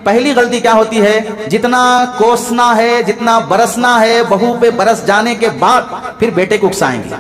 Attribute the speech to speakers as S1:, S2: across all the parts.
S1: پہلی غلطی کیا ہوتی ہے؟ جتنا کوسنا ہے، جتنا برسنا ہے، بہو پہ برس جانے کے بعد پھر بیٹے کو اکسائیں گے،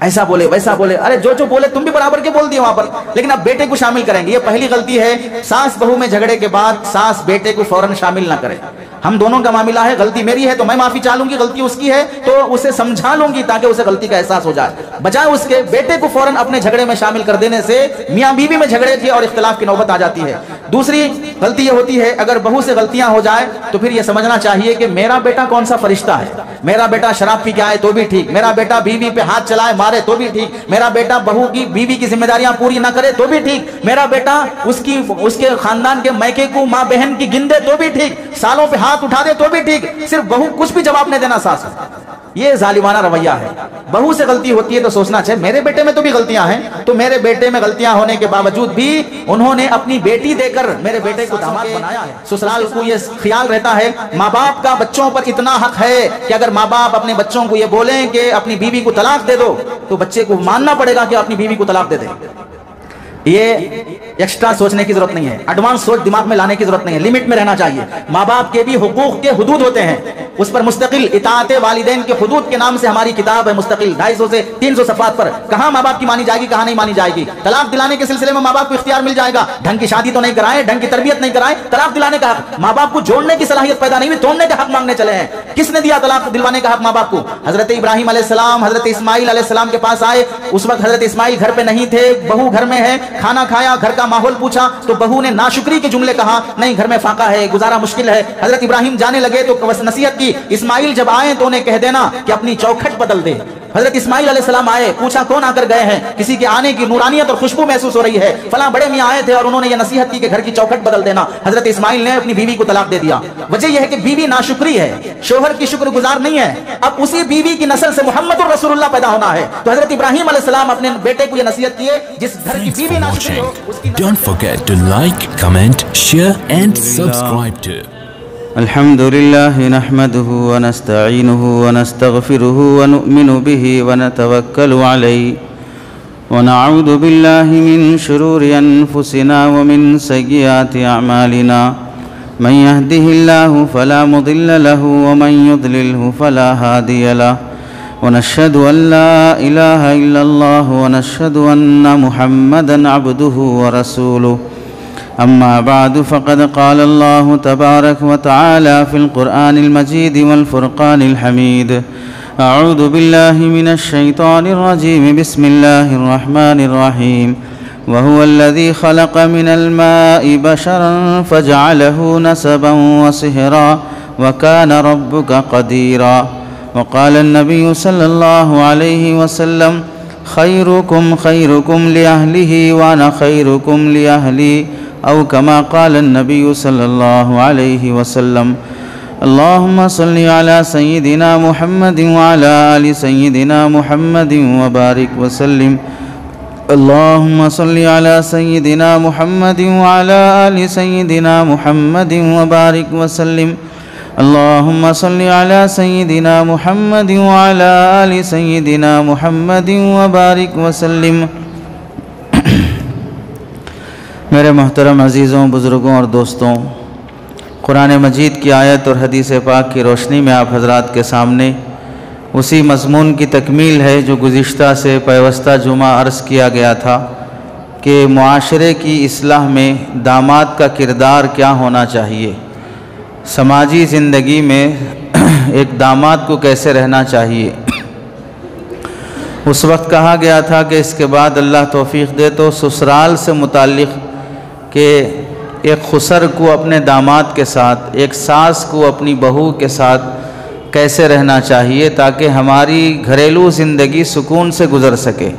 S1: ایسا بولے ویسا بولے، ارے جو بولے تم بھی برابر کے بول دیے وہاں پر، لیکن اب بیٹے کو شامل کریں گے۔ یہ پہلی غلطی ہے، ساس بہو میں جھگڑے کے بعد ساس بیٹے کو فوراً شامل نہ کرے۔ ہم دونوں کا معاملہ ہے، غلطی میری ہے تو میں معافی چاہ لوں گی، غلطی اس کی ہے تو اسے سمجھا لوں گی تاکہ اسے غلطی کا احساس ہو جائے، بجائے اس کے بیٹے کو فوراً اپنے جھگڑے میں شامل کر دینے سے میاں بیوی میں جھگڑے کی اور اختلاف کی نوبت آ جاتی ہے۔ دوسری غلطی یہ ہوتی ہے، اگر بہو سے غلطیاں ہو جائے تو پھر یہ سمجھنا چاہیے کہ میرا بیٹا کون سا فرشتہ ہے، میرا بیٹا شراب پی کے آئے تو بھی ٹھیک، میرا بیٹا بیوی پہ ہاتھ چلائے مارے تو بھی ٹھیک، میرا بیٹا بہو کی بیوی کی ذمہ داریاں پوری نہ کرے تو بھی ٹھیک، میرا بیٹا اس کے خاندان کے میکے کو ماں بہن کی گندے تو بھی ٹھیک، سالوں پہ ہاتھ اٹھا دے تو بھی ٹھیک، صرف بہو کچھ بھی جواب نہیں دینا ساس۔ یہ ظالمانہ رویہ ہے۔ بہو سے غلطی ہوتی ہے تو سوچنا چاہیے میرے بیٹے میں تو بھی غلطیاں ہیں، تو میرے بیٹے میں غلطیاں ہونے کے باوجود بھی انہوں نے اپنی بیٹی دے کر میرے بیٹے کو داماد بنایا ہے۔ سسرال کو یہ خیال رہتا ہے ماں باپ کا بچوں پر اتنا حق ہے کہ اگر ماں باپ اپنے بچوں کو یہ بولیں کہ اپنی بیوی کو طلاق دے دو تو بچے کو ماننا پڑے گا کہ اپنی بیوی کو طلاق دے دے۔ یہ ایکسٹرا سوچنے کی ضرورت نہیں ہے، ایڈوانس سوچ دماغ میں لانے کی ضرورت نہیں ہے، لمٹ میں رہنا چاہیے۔ ماں باپ کے بھی حقوق کے حدود ہوتے ہیں، اس پر مستقل اطاعت والدین کے حدود کے نام سے ہماری کتاب ہے مستقل 250 سے 300 صفحات پر، کہاں ماں باپ کی مانی جائے گی کہاں نہیں مانی جائے گی۔ طلاق دلانے کے سلسلے میں ماں باپ کو اختیار مل جائے گا، ڈھنگ کی شادی تو نہیں کرائے، ڈھنگ کی تربیت نہیں کرائے، طلاق دلانے کا حق ماں باپ کو جوڑنے کی صلاحیت پیدا نہیں ہوئی، توڑنے کا حق مانگنے چلے ہیں۔ کس نے دیا طلاق دلوانے کا حق ماں باپ کو؟ حضرت ابراہیم علیہ السلام حضرت اسماعیل علیہ السلام کے پاس آئے، اس وقت حضرت اسماعیل گھر پہ نہیں تھے، بہو گھر میں ہے، کھانا کھایا، گھر کا ماحول پوچھا تو بہو نے ناشکری کے جملے کہا، نہیں گھر میں فاقہ ہے، گزارا مشکل ہے۔ حضرت ابراہیم جانے لگے تو نصیحت کی، اسماعیل جب آئے تو انہیں کہہ دینا کہ اپنی چوکھٹ بدل دے۔ حضرت اسماعیل علیہ السلام آئے، پوچھا کون آ کر گئے ہیں، کسی کے آنے کی نورانیت اور خوشبو محسوس ہو رہی ہے، فلاں بڑے میاں آئے تھے اور انہوں نے یہ نصیحت کی کہ گھر کی چوکھٹ بدل دینا۔ حضرت اسماعیل نے اپنی بیوی کو طلاق دے دیا۔ وجہ یہ ہے کہ بیوی ناشکری ہے، شوہر کی شکر گزار نہیں ہے، اب اسی بیوی کی نسل سے محمد الرسول اللہ پیدا ہونا ہے۔ تو حضرت ابراہیم علیہ السلام اپنے بیٹے کو یہ نصیحت کیے، جس گھر کی بیوی ناشکری ہو اس کی
S2: Don't forget to like, comment, share and subscribe to
S3: الحمد لله نحمده ونستعينه ونستغفره ونؤمن به ونتوكل عليه ونعوذ بالله من شرور أنفسنا ومن سيئات أعمالنا من يهده الله فلا مضل له ومن يضلله فلا هادي له ونشهد أن لا إله إلا الله ونشهد أن محمدًا عبده ورسوله أما بعد فقد قال الله تبارك وتعالى في القرآن المجيد والفرقان الحميد أعوذ بالله من الشيطان الرجيم بسم الله الرحمن الرحيم وهو الذي خلق من الماء بشرا فجعله نسبا وصهرا وكان ربك قديرا وقال النبي صلى الله عليه وسلم خيركم خيركم لأهله وأنا خيركم لأهلي أو كما قال النبي صلى الله عليه وسلم اللهم صل على سيدنا محمد وعلى آل سيدنا محمد وبارك وسلم اللهم صل على سيدنا محمد وعلى آل سيدنا محمد وبارك وسلم اللهم صل على سيدنا محمد وعلى آل سيدنا محمد وبارك وسلم۔ میرے محترم عزیزوں، بزرگوں اور دوستوں، قرآن مجید کی آیت اور حدیث پاک کی روشنی میں آپ حضرات کے سامنے اسی مضمون کی تکمیل ہے جو گزشتہ سے پیوستہ جمعہ عرض کیا گیا تھا کہ معاشرے کی اصلاح میں داماد کا کردار کیا ہونا چاہیے، سماجی زندگی میں ایک داماد کو کیسے رہنا چاہیے۔ اس وقت کہا گیا تھا کہ اس کے بعد اللہ توفیق دے تو سسرال سے متعلق کہ ایک خسر کو اپنے داماد کے ساتھ، ایک ساس کو اپنی بہو کے ساتھ کیسے رہنا چاہیے تاکہ ہماری گھریلو زندگی سکون سے گزر سکے،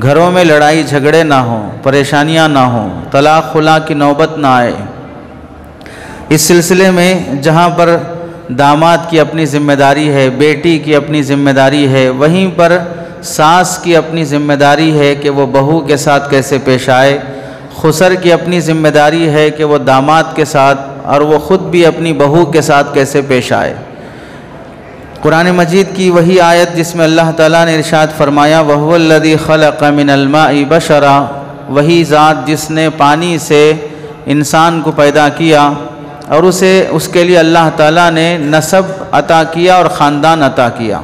S3: گھروں میں لڑائی جھگڑے نہ ہوں، پریشانیاں نہ ہوں، طلاق خلا کی نوبت نہ آئے۔ اس سلسلے میں جہاں پر داماد کی اپنی ذمہ داری ہے، بیٹی کی اپنی ذمہ داری ہے، وہیں پر ساس کی اپنی ذمہ داری ہے کہ وہ بہو کے ساتھ کیسے پیش آئے، خسر کی اپنی ذمہ داری ہے کہ وہ داماد کے ساتھ اور وہ خود بھی اپنی بہو کے ساتھ کیسے پیش آئے۔ قرآن مجید کی وہی آیت جس میں اللہ تعالیٰ نے ارشاد فرمایا وَهُوَ الَّذِي خَلَقَ مِنَ الْمَاءِ بَشَرًا، وہی ذات جس نے پانی سے انسان کو پیدا کیا، اور اس کے لیے اللہ تعالیٰ نے نسب عطا کیا اور خاندان عطا کیا.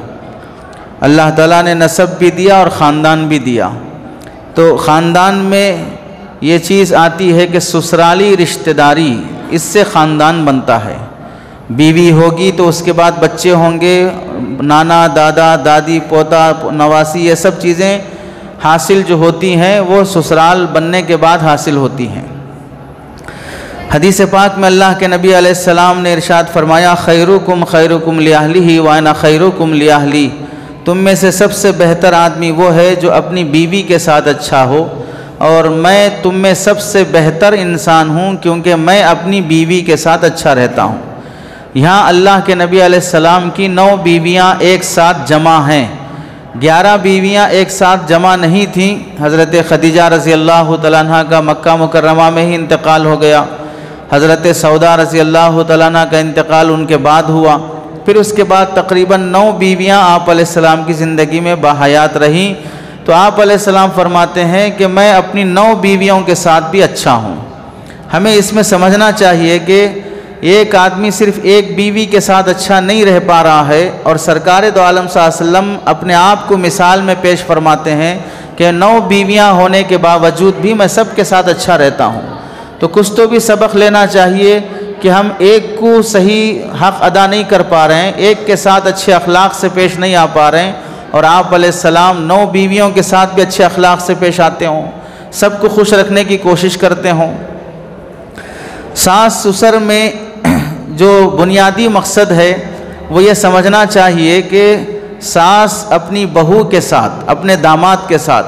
S3: اللہ تعالیٰ نے نسب بھی دیا اور خاندان بھی دیا. تو خاندان میں یہ چیز آتی ہے کہ سسرالی رشتہ داری، اس سے خاندان بنتا ہے. بیوی ہوگی تو اس کے بعد بچے ہوں گے، نانا، دادا، دادی، پوتا، نواسی، یہ سب چیزیں حاصل جو ہوتی ہیں وہ سسرال بننے کے بعد حاصل ہوتی ہیں. حدیث پاک میں اللہ کے نبی علیہ السلام نے ارشاد فرمایا، خیرکم خیرکم لأہلہ وانا خیرکم لأہلی. تم میں سے سب سے بہتر آدمی وہ ہے جو اپنی بیوی کے ساتھ اچھا ہو، اور میں تم میں سب سے بہتر انسان ہوں کیونکہ میں اپنی بیوی کے ساتھ اچھا رہتا ہوں. یہاں اللہ کے نبی علیہ السلام کی 9 بیویاں ایک ساتھ جمع ہیں، 11 بیویاں ایک ساتھ جمع نہیں تھیں. حضرت خدیجہ رضی اللہ تعالیٰ عنہ کا مکہ مکرمہ میں ہی انتقال ہو گیا. حضرت سودا رضی اللہ تعالیٰ عنہ کا انتقال ان کے بعد ہوا. پھر اس کے بعد تقریباً 9 بیویاں آپ علیہ السلام کی زندگی میں باحیات رہیں. تو آپ علیہ السلام فرماتے ہیں کہ میں اپنی 9 بیویوں کے ساتھ بھی اچھا ہوں. ہمیں اس میں سمجھنا چاہیے کہ ایک آدمی صرف ایک بیوی کے ساتھ اچھا نہیں رہ پا رہا ہے، اور سرکار دو عالم صلی اللہ علیہ وسلم اپنے آپ کو مثال میں پیش فرماتے ہیں کہ 9 بیویاں ہونے کے باوجود بھی میں سب کے ساتھ اچھا رہتا ہوں. تو کچھ تو بھی سبق لینا چاہیے کہ ہم ایک کو صحیح حق ادا نہیں کر پا رہے ہیں، ایک کے ساتھ اچھے اخلاق سے پیش نہیں آ پا رہے ہیں، اور آپ علیہ السلام 9 بیویوں کے ساتھ بھی اچھے اخلاق سے پیش آتے ہوں، سب کو خوش رکھنے کی کوشش کرتے ہوں. ساس سسر میں جو بنیادی مقصد ہے وہ یہ سمجھنا چاہیے کہ ساس اپنی بہو کے ساتھ، اپنے داماد کے ساتھ،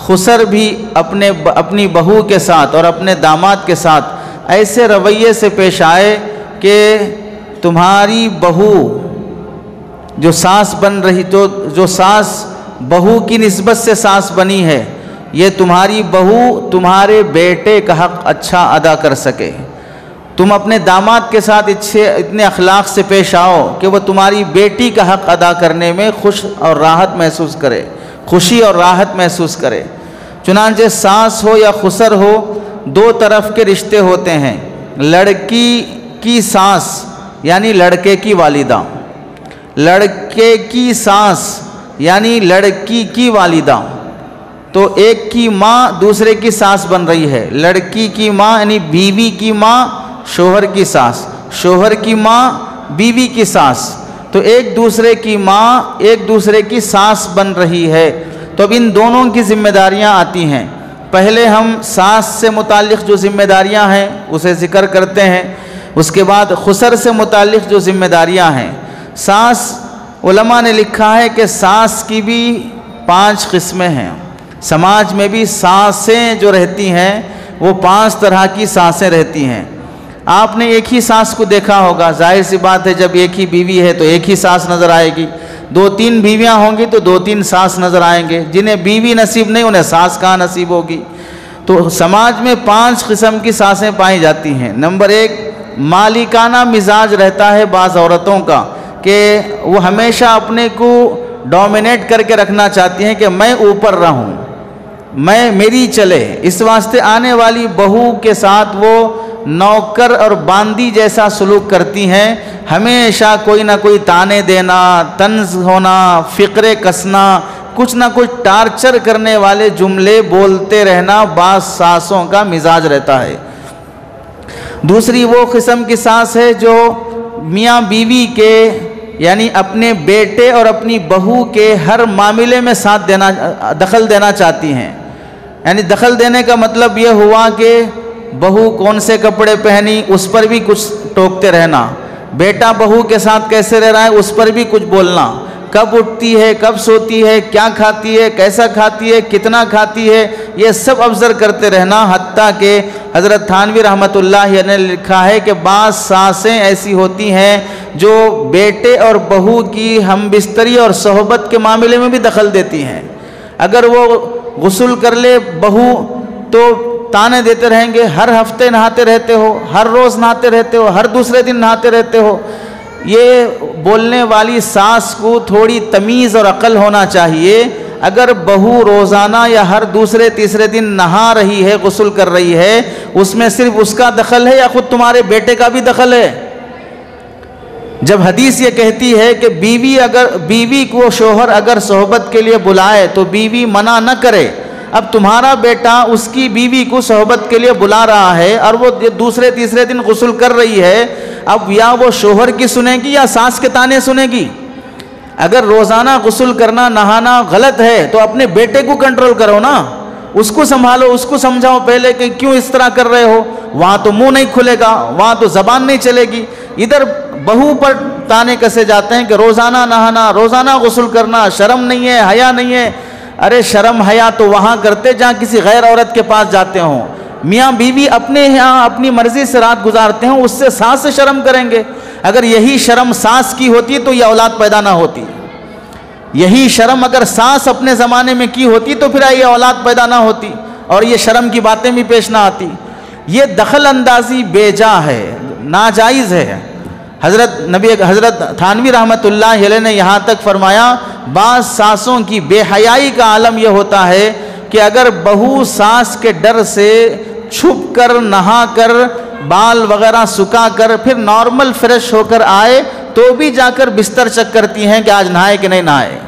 S3: خسر بھی اپنی بہو کے ساتھ اور اپنے داماد کے ساتھ ایسے رویے سے پیش آئے کہ تمہاری بہو جو ساس بن رہی، جو ساس بہو کی نسبت سے ساس بنی ہے، یہ تمہاری بہو تمہارے بیٹے کا حق اچھا ادا کر سکے. تم اپنے داماد کے ساتھ اتنے اخلاق سے پیش آؤ کہ وہ تمہاری بیٹی کا حق ادا کرنے میں خوش اور راحت محسوس کرے، خوشی اور راحت محسوس کرے. چنانچہ ساس ہو یا خسر ہو، 2 طرف کے رشتے ہوتے ہیں. لڑکی کی ساس یعنی لڑکے کی والدہ، لڑکے کی ساس یعنی لڑکی کی والدہ. تو ایک کی ماں دوسرے کی ساس بن رہی ہے. لڑکی کی ماں یعنی بیوی کی ماں شوہر کی ساس، شوہر کی ماں بیوی کی ساس. تو ایک دوسرے کی ماں ایک دوسرے کی ساس بن رہی ہے. تو اب ان دونوں کی ذمہ داریاں آتی ہیں. پہلے ہم ساس سے متعلق جو ذمہ داریاں ہیں اسے ذکر کرتے ہیں. اس کے بعد خسر سے متعلق جو ذمہ داریاں ہیں. ساس، علماء نے لکھا ہے کہ ساس کی بھی 5 قسمیں ہیں. سماج میں بھی ساسیں جو رہتی ہیں وہ 5 طرح کی ساسیں رہتی ہیں. آپ نے ایک ہی ساس کو دیکھا ہوگا، ظاہر سی بات ہے جب ایک ہی بیوی ہے تو ایک ہی ساس نظر آئے گی. 2-3 بیویاں ہوں گی تو 2-3 ساس نظر آئیں گے. جنہیں بیوی نصیب نہیں انہیں ساس کہاں نصیب ہوگی. تو سماج میں 5 قسم کی ساسیں پائی جاتی ہیں. نمبر 1، مالکانہ مزاج رہتا ہے بعض عورتوں کا کہ وہ ہمیشہ اپنے کو ڈومینیٹ کر کے رکھنا چاہتی ہیں کہ میں اوپر رہوں، میری چلے. اس واسطے آنے والی بہو کے ساتھ وہ نوکر اور باندی جیسا سلوک کرتی ہیں. ہمیشہ کوئی نہ کوئی تانے دینا، طنز ہونا، فقرے کسنا، کچھ نہ کچھ ٹارچر کرنے والے جملے بولتے رہنا بعض ساسوں کا مزاج رہتا ہے. دوسری وہ قسم کی ساس ہے جو میاں بیوی کے یعنی اپنے بیٹے اور اپنی بہو کے ہر معاملے میں دخل دینا چاہتی ہیں. یعنی دخل دینے کا مطلب یہ ہوا کہ بہو کون سے کپڑے پہنی اس پر بھی کچھ ٹوکتے رہنا، بیٹا بہو کے ساتھ کیسے رہ رہا ہے اس پر بھی کچھ بولنا، کب اٹھتی ہے، کب سوتی ہے، کیا کھاتی ہے، کیسا کھاتی ہے، کتنا کھاتی ہے، یہ سب آبزرو کرتے رہنا. حتیٰ کہ حضرت تھانوی رحمۃ اللہ علیہ نے لکھا ہے کہ بعض ساسیں ایسی ہوتی ہیں جو بیٹے اور بہو کی ہم بستری اور صحبت کے معاملے میں بھی دخل دیتی ہیں. اگر وہ غسل کر لے بہو تو تانے دیتے رہیں گے، ہر ہفتے نہاتے رہتے ہو، ہر روز نہاتے رہتے ہو، ہر دوسرے دن نہاتے رہتے ہو. یہ بولنے والی ساس کو تھوڑی تمیز اور عقل ہونا چاہیے. اگر بہو روزانہ یا ہر دوسرے تیسرے دن نہا رہی ہے، غسل کر رہی ہے، اس میں صرف اس کا دخل ہے یا خود تمہارے بیٹے کا بھی دخل ہے؟ جب حدیث یہ کہتی ہے کہ بیوی کو شوہر اگر صحبت کے لیے بلائے تو بیوی منع نہ کرے، اب تمہارا بیٹا اس کی بیوی کو صحبت کے لیے بلا رہا ہے اور وہ دوسرے تیسرے دن غسل کر رہی ہے، اب یا وہ شوہر کی سنے گی یا ساس کے تانے سنے گی؟ اگر روزانہ غسل کرنا نہانا غلط ہے تو اپنے بیٹے کو کنٹرول کرو نا، اس کو سنبھالو، اس کو سمجھاؤ پہلے کہ کیوں اس طرح کر رہے ہو، وہاں تو منہ نہیں کھلے گا، وہاں تو زبان نہیں چلے گی۔ ادھر بہو پر تانے کسے جاتے ہیں کہ روزانہ نہانا، روزانہ غسل کرنا، شرم نہیں ہے، حیا نہیں ہے۔ ارے شرم حیا تو وہاں کرتے جہاں کسی غیر عورت کے پاس جاتے ہوں۔ میاں بیوی اپنے یہاں اپنی مرضی سے رات گزارتے ہیں، اس سے ساس سے شرم کریں گے؟ اگر یہی شرم ساس کی ہوتی تو یہ اولاد پیدا نہ ہوتی۔ یہی شرم اگر ساس اپنے زمانے میں کی ہوتی تو پھر یہ اولاد پیدا نہ ہوتی اور یہ شرم کی باتیں بھی پیش نہ آتی۔ یہ دخل اندازی بے جا ہے، ناجائز ہے۔ حضرت تھانوی رحمۃ اللہ علیہ نے یہاں تک فرمایا، بعض ساسوں کی بے حیائی کا عالم یہ ہوتا ہے کہ اگر بہو ساس کے ڈر سے چھپ کر نہا کر بال وغیرہ سکا کر پھر نارمل فریش ہو کر آئے تو بھی جا کر بستر چیک کرتی ہیں کہ آج نہائے کہ نہیں نہائے۔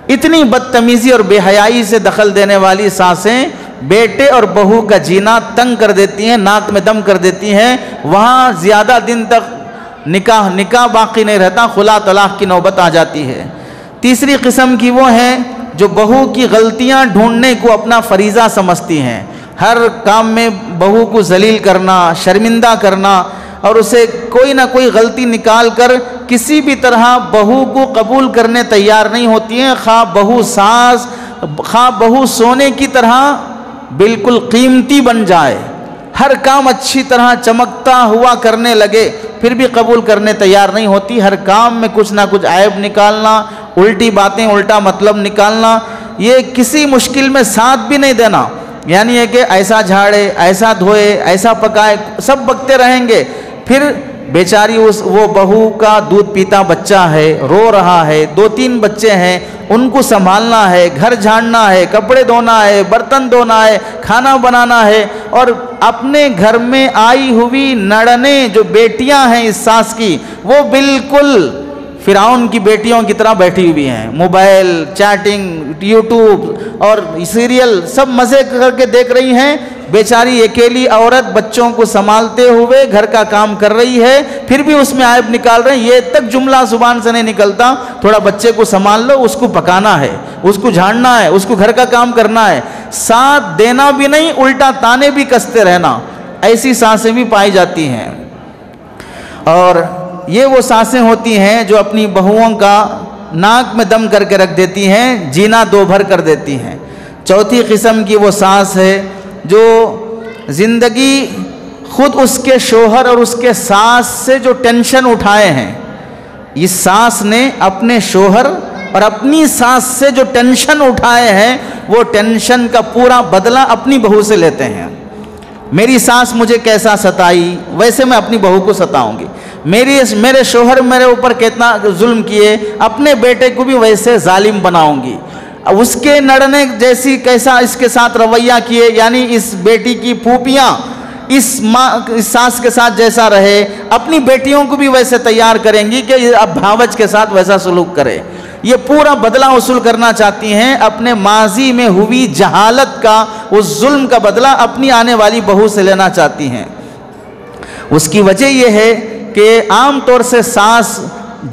S3: اتنی بدتمیزی اور بے حیائی سے دخل دینے والی ساسیں بیٹے اور بہو کا جینا تنگ کر دیتی ہیں، ناک میں دم کر دیتی ہیں، وہاں زیادہ دن تک نکاح باقی نہیں رہتا، خلا طلاق کی نوبت آ جاتی ہے۔ تیسری قسم کی وہ ہیں جو بہو کی غلطیاں ڈھونڈنے کو اپنا فریضہ سمجھتی ہیں، ہر کام میں بہو کو ذلیل کرنا، شرمندہ کرنا اور اسے کوئی نہ کوئی غلطی نکال کر کسی بھی طرح بہو کو قبول کرنے تیار نہیں ہوتی ہیں، خواہ بہو سونے کی طرح بالکل قیمتی بن جائے، ہر کام اچھی طرح چمکتا ہوا کرنے لگے پھر بھی قبول کرنے تیار نہیں ہوتی، ہر کام میں کچھ نہ کچھ عیب نکالنا، الٹی باتیں، الٹا مطلب نکالنا، یہ کسی مشکل میں ساتھ بھی نہیں دینا، یعنی یہ کہ ایسا جھاڑے، ایسا دھوئے، ایسا پکائے، سب بکتے رہیں گے، پھر بیچاری وہ بہو کا دودھ پیتا بچہ ہے، رو رہا ہے، 2-3 بچے ہیں، ان کو سنبھالنا ہے، گھر جھاڑنا ہے، کپڑے دھونا ہے، برتن دھونا ہے، کھانا بنانا ہے، اور اپنے گھر میں آئی ہوئی نڑنے جو بیٹیاں ہیں اس ساس کی، وہ بالکل فرعون کی بیٹیوں کی طرح بیٹھی ہوئی ہیں، موبائل، چیٹنگ، یوٹیوب اور سیریل سب مزے کر کے دیکھ رہی ہیں، بیچاری اکیلی عورت بچوں کو سنبھالتے ہوئے گھر کا کام کر رہی ہے، پھر بھی اس میں عیب نکال رہے ہیں، یہ تک جملہ زبان سے نہیں نکلتا، تھوڑا بچے کو سنبھال لو، اس کو پکانا ہے، اس کو جھاڑنا ہے، اس کو گھر کا کام کرنا ہے، ساتھ دینا بھی نہیں، الٹا تانے بھی کستے رہنا، ایسی سانسیں بھی پائی جاتی ہیں۔ اور یہ وہ سانسیں ہوتی ہیں جو اپنی بہوؤں کا ناک میں دم کر کے رکھ دیتی ہیں، جینا دو بھر کر دیتی ہیں۔ چوتھی قسم کی وہ سانس ہے جو زندگی خود اس کے شوہر اور اس کے ساس سے جو ٹینشن اٹھائے ہیں، اس ساس نے اپنے شوہر اور اپنی ساس سے جو ٹینشن اٹھائے ہیں، وہ ٹینشن کا پورا بدلہ اپنی بہو سے لیتے ہیں۔ میری ساس مجھے کیسا ستائی ویسے میں اپنی بہو کو ستاؤں گی، میرے شوہر میرے اوپر کتنا ظلم کیے، اپنے بیٹے کو بھی ویسے ظالم بناؤں گی، اس کے نڑنے جیسی کیسا اس کے ساتھ رویہ کیے، یعنی اس بیٹی کی پھوپھیاں اس ساس کے ساتھ جیسا رہے، اپنی بیٹیوں کو بھی ویسے تیار کریں گی کہ اب بھاوج کے ساتھ ویسا سلوک کرے۔ یہ پورا بدلہ وصول کرنا چاہتی ہیں، اپنے ماضی میں ہوئی جہالت کا، اس ظلم کا بدلہ اپنی آنے والی بہو سے لینا چاہتی ہیں۔ اس کی وجہ یہ ہے کہ عام طور سے ساس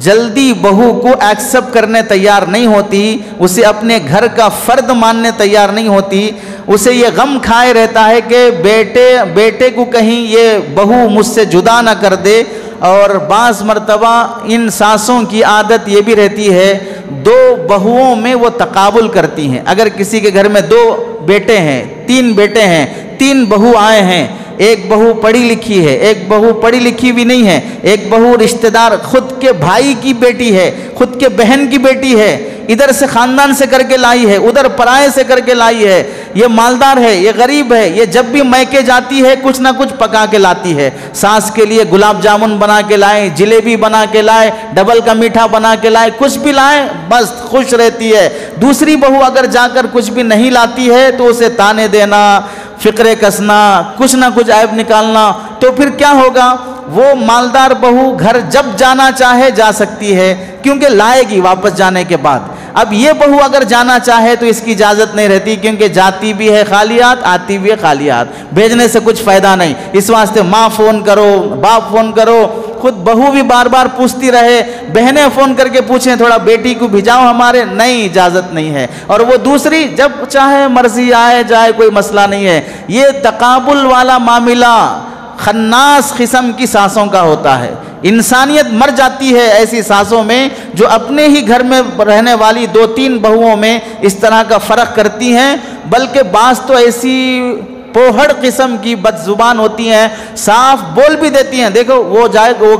S3: جلدی بہو کو ایکسپٹ کرنے تیار نہیں ہوتی، اسے اپنے گھر کا فرد ماننے تیار نہیں ہوتی، اسے یہ غم کھائے رہتا ہے کہ بیٹے کو کہیں یہ بہو مجھ سے جدا نہ کر دے۔ اور بعض مرتبہ ان ساسوں کی عادت یہ بھی رہتی ہے، 2 بہوؤں میں وہ تقابل کرتی ہیں۔ اگر کسی کے گھر میں 2 بیٹے ہیں، 3 بیٹے ہیں، 3 بہو آئے ہیں، ایک بہو پڑھی لکھی ہے، ایک بہو پڑھی لکھی بھی نہیں ہے، ایک بہو رشتہ دار خود کے بھائی کی بیٹی ہے، خود کے بہن کی بیٹی ہے، ادھر سے خاندان سے کر کے لائی ہے، ادھر پرائے سے کر کے لائی ہے، یہ مالدار ہے، یہ غریب ہے، یہ جب بھی میکے جاتی ہے کچھ نہ کچھ پکا کے لاتی ہے، ساس کے لیے گلاب جامن بنا کے لائے، جلیبی بنا کے لائے، ڈبل کا میٹھا بنا کے لائے، کچھ بھی لائے بس خوش رہتی ہے۔ دوسری بہو اگر جا کر کچھ بھی نہیں لاتی ہے تو اسے تانے دینا، فقرے کسنا، کچھ نہ کچھ عیب نکالنا، تو پھر کیا ہوگا؟ وہ مالدار بہو گھر جب جانا چاہے جا سکتی ہے، کیونکہ لائے گی واپس جانے کے بعد۔ اب یہ بہو اگر جانا چاہے تو اس کی اجازت نہیں رہتی، کیونکہ جاتی بھی ہے خالی ہاتھ، آتی بھی ہے خالی ہاتھ، بھیجنے سے کچھ فائدہ نہیں۔ اس واسطے ماں فون کرو، باپ فون کرو، خود بہو بھی بار بار پوچھتی رہے، بہنیں فون کر کے پوچھیں تھوڑا بیٹی کو بھیجاؤ ہمارے، نہیں، اجازت نہیں ہے۔ اور وہ دوسری جب چاہے مرضی آئے جائے، کوئی مسئلہ نہیں ہے۔ یہ تقابل والا معاملہ خناس قسم کی ساسوں کا ہوتا ہے۔ انسانیت مر جاتی ہے ایسی ساسوں میں جو اپنے ہی گھر میں رہنے والی 2-3 بہوؤں میں اس طرح کا فرق کرتی ہیں، بلکہ بعض تو ایسی پوہڑ قسم کی بد زبان ہوتی ہیں، صاف بول بھی دیتی ہیں، دیکھو وہ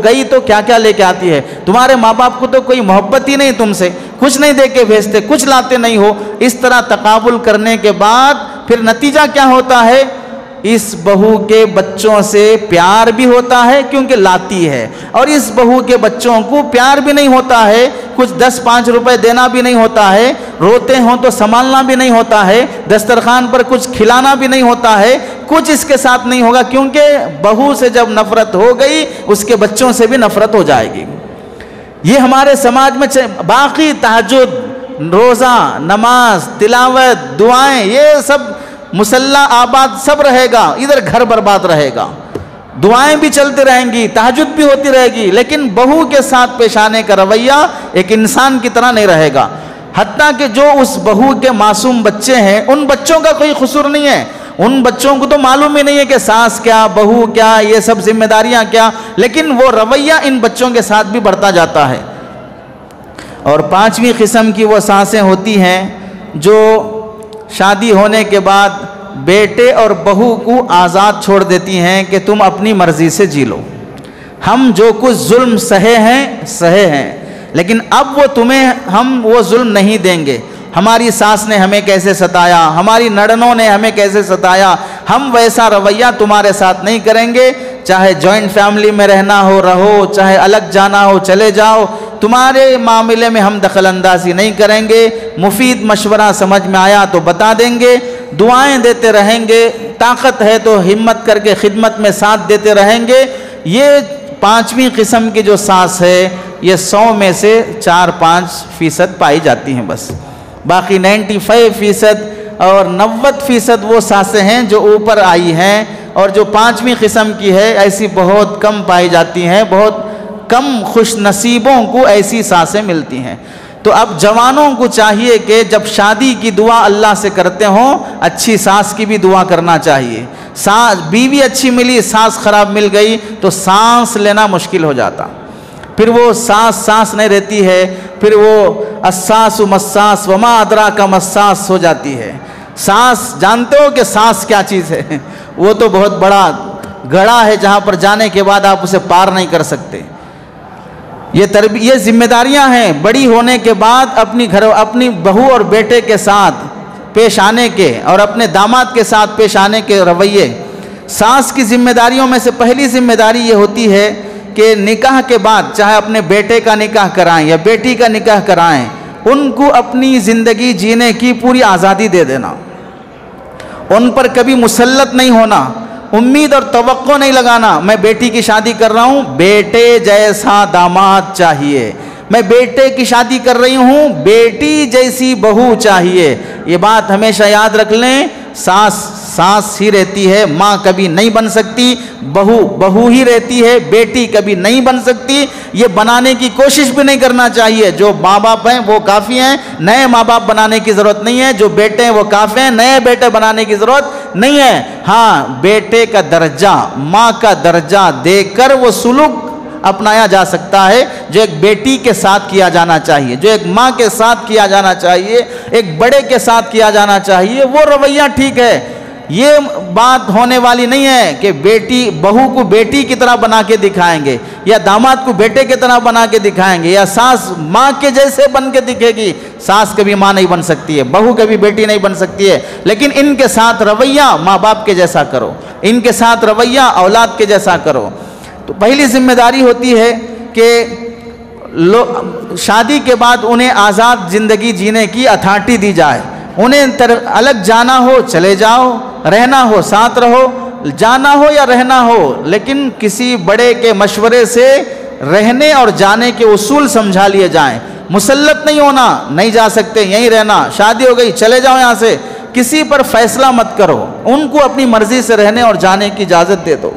S3: گئی تو کیا کیا لے کے آتی ہے، تمہارے ماں باپ کو تو کوئی محبت ہی نہیں تم سے، کچھ نہیں دے کے بھیجتے، کچھ لاتے نہیں ہو۔ اس طرح تقابل کرنے کے بعد پھر نتیجہ کیا ہوتا ہے؟ اس بہو کے بچوں سے پیار بھی ہوتا ہے کیونکہ لاتی ہے، اور اس بہو کے بچوں کو پیار بھی نہیں ہوتا ہے، کچھ 10-5 روپے دینا بھی نہیں ہوتا ہے، روتے ہوں تو سنبھالنا بھی نہیں ہوتا ہے، دسترخوان پر کچھ کھلانا بھی نہیں ہوتا ہے، کچھ اس کے ساتھ نہیں ہوگا، کیونکہ بہو سے جب نفرت ہو گئی اس کے بچوں سے بھی نفرت ہو جائے گی۔ یہ ہمارے سماج میں باقی تہجد، روزہ، نماز، تلاوت، دعائیں، یہ سب مسلح آباد سب رہے گا، ادھر گھر برباد رہے گا، دعائیں بھی چلتی رہیں گی، تہجد بھی ہوتی رہے گی، لیکن بہو کے ساتھ پیش آنے کا رویہ ایک انسان کی طرح نہیں رہے گا۔ حتیٰ کہ جو اس بہو کے معصوم بچے ہیں ان بچوں کا کوئی قصور نہیں ہے، ان بچوں کو تو معلوم ہی نہیں ہے کہ ساس کیا، بہو کیا، یہ سب ذمہ داریاں کیا، لیکن وہ رویہ ان بچوں کے ساتھ بھی بڑھتا جاتا ہے۔ اور 5ویں قسم کی وہ ساسیں ہوتی ہیں جو شادی ہونے کے بعد بیٹے اور بہو کو آزاد چھوڑ دیتی ہیں کہ تم اپنی مرضی سے جی لو، ہم جو کچھ ظلم سہے ہیں، لیکن اب ہم وہ ظلم نہیں دیں گے۔ ہماری ساس نے ہمیں کیسے ستایا، ہماری نڑنوں نے ہمیں کیسے ستایا، ہم ویسا رویہ تمہارے ساتھ نہیں کریں گے، چاہے جوائنٹ فیملی میں رہنا ہو رہو، چاہے الگ جانا ہو چلے جاؤ، تمہارے معاملے میں ہم دخل اندازی نہیں کریں گے، مفید مشورہ سمجھ میں آیا تو بتا دیں گے، دعائیں دیتے رہیں گے، طاقت ہے تو ہمت کر کے خدمت میں ساتھ دیتے رہیں گے۔ یہ 5ویں قسم کی جو ساس ہے یہ 100 میں سے 4-5% پائی جاتی ہیں بس، باقی 95% اور 90% وہ ساسیں ہیں جو اوپر آئی ہیں، اور جو 5ویں قسم کی ہے ایسی بہت کم پائی جاتی ہیں، بہت کم خوش نصیبوں کو ایسی ساسیں ملتی ہیں۔ تو اب جوانوں کو چاہیے کہ جب شادی کی دعا اللہ سے کرتے ہوں اچھی ساس کی بھی دعا کرنا چاہیے۔ بیوی اچھی ملی، ساس خراب مل گئی تو سانس لینا مشکل ہو جاتا، پھر وہ سانس نہیں رہتی ہے، پھر وہ الساس مساس وما ادراک مساس ہو جاتی ہے۔ سانس جانتے ہو کہ سانس کیا چیز ہے؟ وہ تو بہت بڑا گڑھا ہے جہاں پر جانے کے بعد آپ اسے پار نہیں کر سکتے۔ یہ ذمہ داریاں ہیں بڑی ہونے کے بعد اپنی بہو اور بیٹے کے ساتھ پیش آنے کے اور اپنے داماد کے ساتھ پیش آنے کے رویے۔ ساس کی ذمہ داریوں میں سے پہلی ذمہ داری یہ ہوتی ہے کہ نکاح کے بعد چاہے اپنے بیٹے کا نکاح کرائیں یا بیٹی کا نکاح کرائیں، ان کو اپنی زندگی جینے کی پوری آزادی دے دینا، ان پر کبھی مسلط نہیں ہونا، امید اور توقع نہیں لگانا میں بیٹی کی شادی کر رہا ہوں بیٹے جیسا داماد چاہیے، میں بیٹے کی شادی کر رہی ہوں بیٹی جیسی بہو چاہیے۔ یہ بات ہمیشہ یاد رکھ لیں، ساس ہی رہتی ہے، ماں کبھی نہیں بن سکتی، بہو ہی رہتی ہے، بیٹی کبھی نہیں بن سکتی۔ یہ بنانے کی کوشش بھی نہیں کرنا چاہیے، جو ماں باپ ہیں وہ کافی ہیں، نئے ماں باپ بنانے کی ضرورت نہیں ہے، جو بیٹے ہیں وہ کافی ہیں، نئے بیٹے بنانے کی ضرورت نہیں ہے۔ ہاں، بیٹے کا درجہ، ماں کا درجہ دے کر وہ سلوک اپنایا جا سکتا ہے جو ایک بیٹی کے ساتھ کیا جانا چاہیے، جو ایک ماں کے ساتھ کیا جانا چاہیے، ایک بڑے کے ساتھ کیا جانا چاہیے، وہ رویہ ٹھیک ہے۔ یہ بات ہونے والی نہیں ہے کہ بیٹی بہو کو بیٹی کی طرح بنا کے دکھائیں گے یا داماد کو بیٹے کی طرح بنا کے دکھائیں گے یا ساس ماں کے جیسے بن کے دکھے گی. ساس کبھی ماں نہیں بن سکتی ہے, بہو کبھی بیٹی نہیں بن سکتی ہے, لیکن ان کے ساتھ رویہ ماں باپ کے جیسا کرو, ان کے ساتھ رویہ اولاد کے جیسا کرو. تو پہلی ذمہ داری ہوتی ہے کہ شادی کے بعد انہیں آزاد زندگی جینے کی اتھارٹی دی جائے. انہیں الگ جانا ہو چلے جاؤ, رہنا ہو ساتھ رہو, جانا ہو یا رہنا ہو, لیکن کسی بڑے کے مشورے سے رہنے اور جانے کے اصول سمجھا لیے جائیں. مسلط نہیں ہونا, نہیں جا سکتے یہیں رہنا, شادی ہو گئی چلے جاؤ یہاں سے, کسی پر فیصلہ مت کرو, ان کو اپنی مرضی سے رہنے اور جانے کی اجازت دے دو.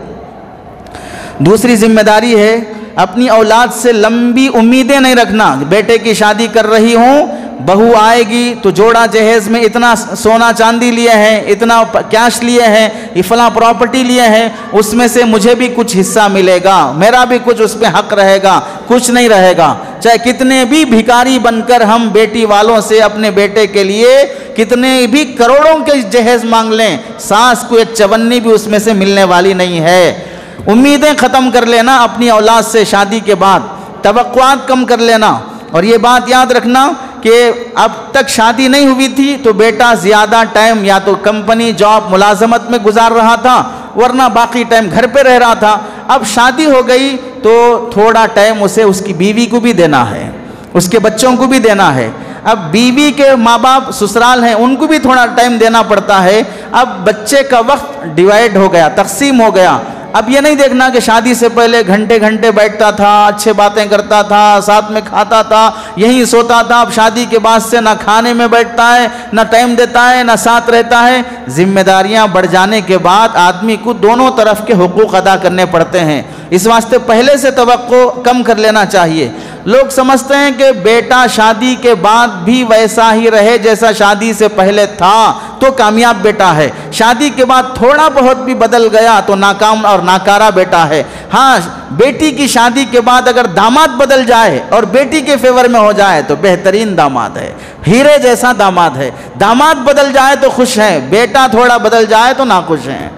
S3: دوسری ذمہ داری ہے اپنی اولاد سے لمبی امیدیں نہیں رکھنا. بیٹے کی شادی کر رہی ہوں, بہو آئے گی تو جوڑا جہیز میں اتنا سونا چاندی لیے ہیں, اتنا کیش لیے ہیں, یہ فلاں پراپرٹی لیے ہیں, اس میں سے مجھے بھی کچھ حصہ ملے گا, میرا بھی کچھ اس پہ حق رہے گا. کچھ نہیں رہے گا. چاہے کتنے بھی بھکاری بن کر ہم بیٹی والوں سے اپنے بیٹے کے لیے کتنے بھی کروڑوں کے جہیز مانگ لیں, ساس کو ایک چونی بھی اس میں سے ملنے والی نہیں ہے. امیدیں ختم کر لینا اپنی اولاد سے شادی کے بعد, توقعات کم کر لینا. اور یہ بات یاد رکھنا کہ اب تک شادی نہیں ہوئی تھی تو بیٹا زیادہ ٹائم یا تو کمپنی جاب ملازمت میں گزار رہا تھا, ورنہ باقی ٹائم گھر پہ رہ رہا تھا. اب شادی ہو گئی تو تھوڑا ٹائم اسے اس کی بیوی کو بھی دینا ہے, اس کے بچوں کو بھی دینا ہے. اب بیوی کے ماں باپ سسرال ہیں, ان کو بھی تھوڑا ٹائم دینا پڑتا ہے. اب بچے کا وقت ڈیوائیڈ ہو گیا, تقسیم ہو گیا. اب یہ نہیں دیکھنا کہ شادی سے پہلے گھنٹے گھنٹے بیٹھتا تھا, اچھے باتیں کرتا تھا, ساتھ میں کھاتا تھا, یہیں سوتا تھا. اب شادی کے بعد سے نہ کھانے میں بیٹھتا ہے, نہ ٹائم دیتا ہے, نہ ساتھ رہتا ہے. ذمہ داریاں بڑھ جانے کے بعد آدمی کو دونوں طرف کے حقوق ادا کرنے پڑتے ہیں. اس واسطے پہلے سے توقع کم کر لینا چاہیے. لوگ سمجھتے ہیں کہ بیٹا شادی کے بعد بھی ویسا ہی رہے جیسا شادی سے پہلے تھا تو کامیاب بیٹا ہے, شادی کے بعد تھوڑا بہت بھی بدل گیا تو ناکام اور ناکارہ بیٹا ہے. ہاں, بیٹی کی شادی کے بعد اگر داماد بدل جائے اور بیٹی کے فیور میں ہو جائے تو بہترین داماد ہے, ہیرے جیسا داماد ہے. داماد بدل جائے تو خوش ہیں, بیٹا تھوڑا بدل جائے تو ناخوش ہیں.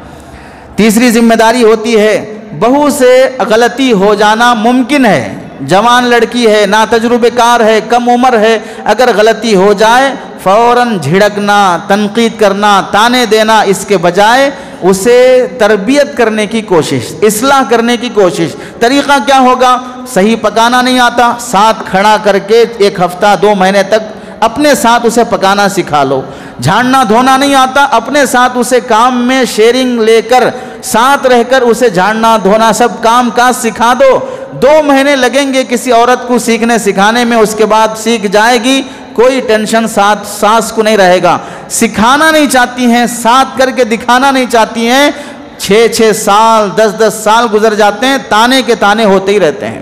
S3: تیسری ذمہ داری ہوتی ہے بہو سے غلطی ہو جانا ممکن ہے. جوان لڑکی ہے, ناتجربہ کار ہے, کم عمر ہے, اگر غلطی ہو جائے فوراً جھڑکنا, تنقید کرنا, تانے دینا, اس کے بجائے اسے تربیت کرنے کی کوشش, اصلاح کرنے کی کوشش. طریقہ کیا ہوگا؟ صحیح پکانا نہیں آتا, ساتھ کھڑا کر کے 1 ہفتہ 2 مہینے تک اپنے ساتھ اسے پکانا سکھا لو. جھاڑنا دھونا نہیں آتا, اپنے ساتھ اسے کام میں شیئرنگ لے کر ساتھ رہ کر اسے جھاڑنا دھونا سب کام کاج سکھا دو. 2 مہینے لگیں گے کسی عورت کو سیکھنے سکھانے میں, اس کے بعد سیکھ جائے گی, کوئی ٹینشن ساس کو نہیں رہے گا. سکھانا نہیں چاہتی ہیں, ساتھ کر کے دکھانا نہیں چاہتی ہیں, 6 سال 10 سال گزر جاتے ہیں, تانے کے تانے ہوتے ہی رہتے ہیں.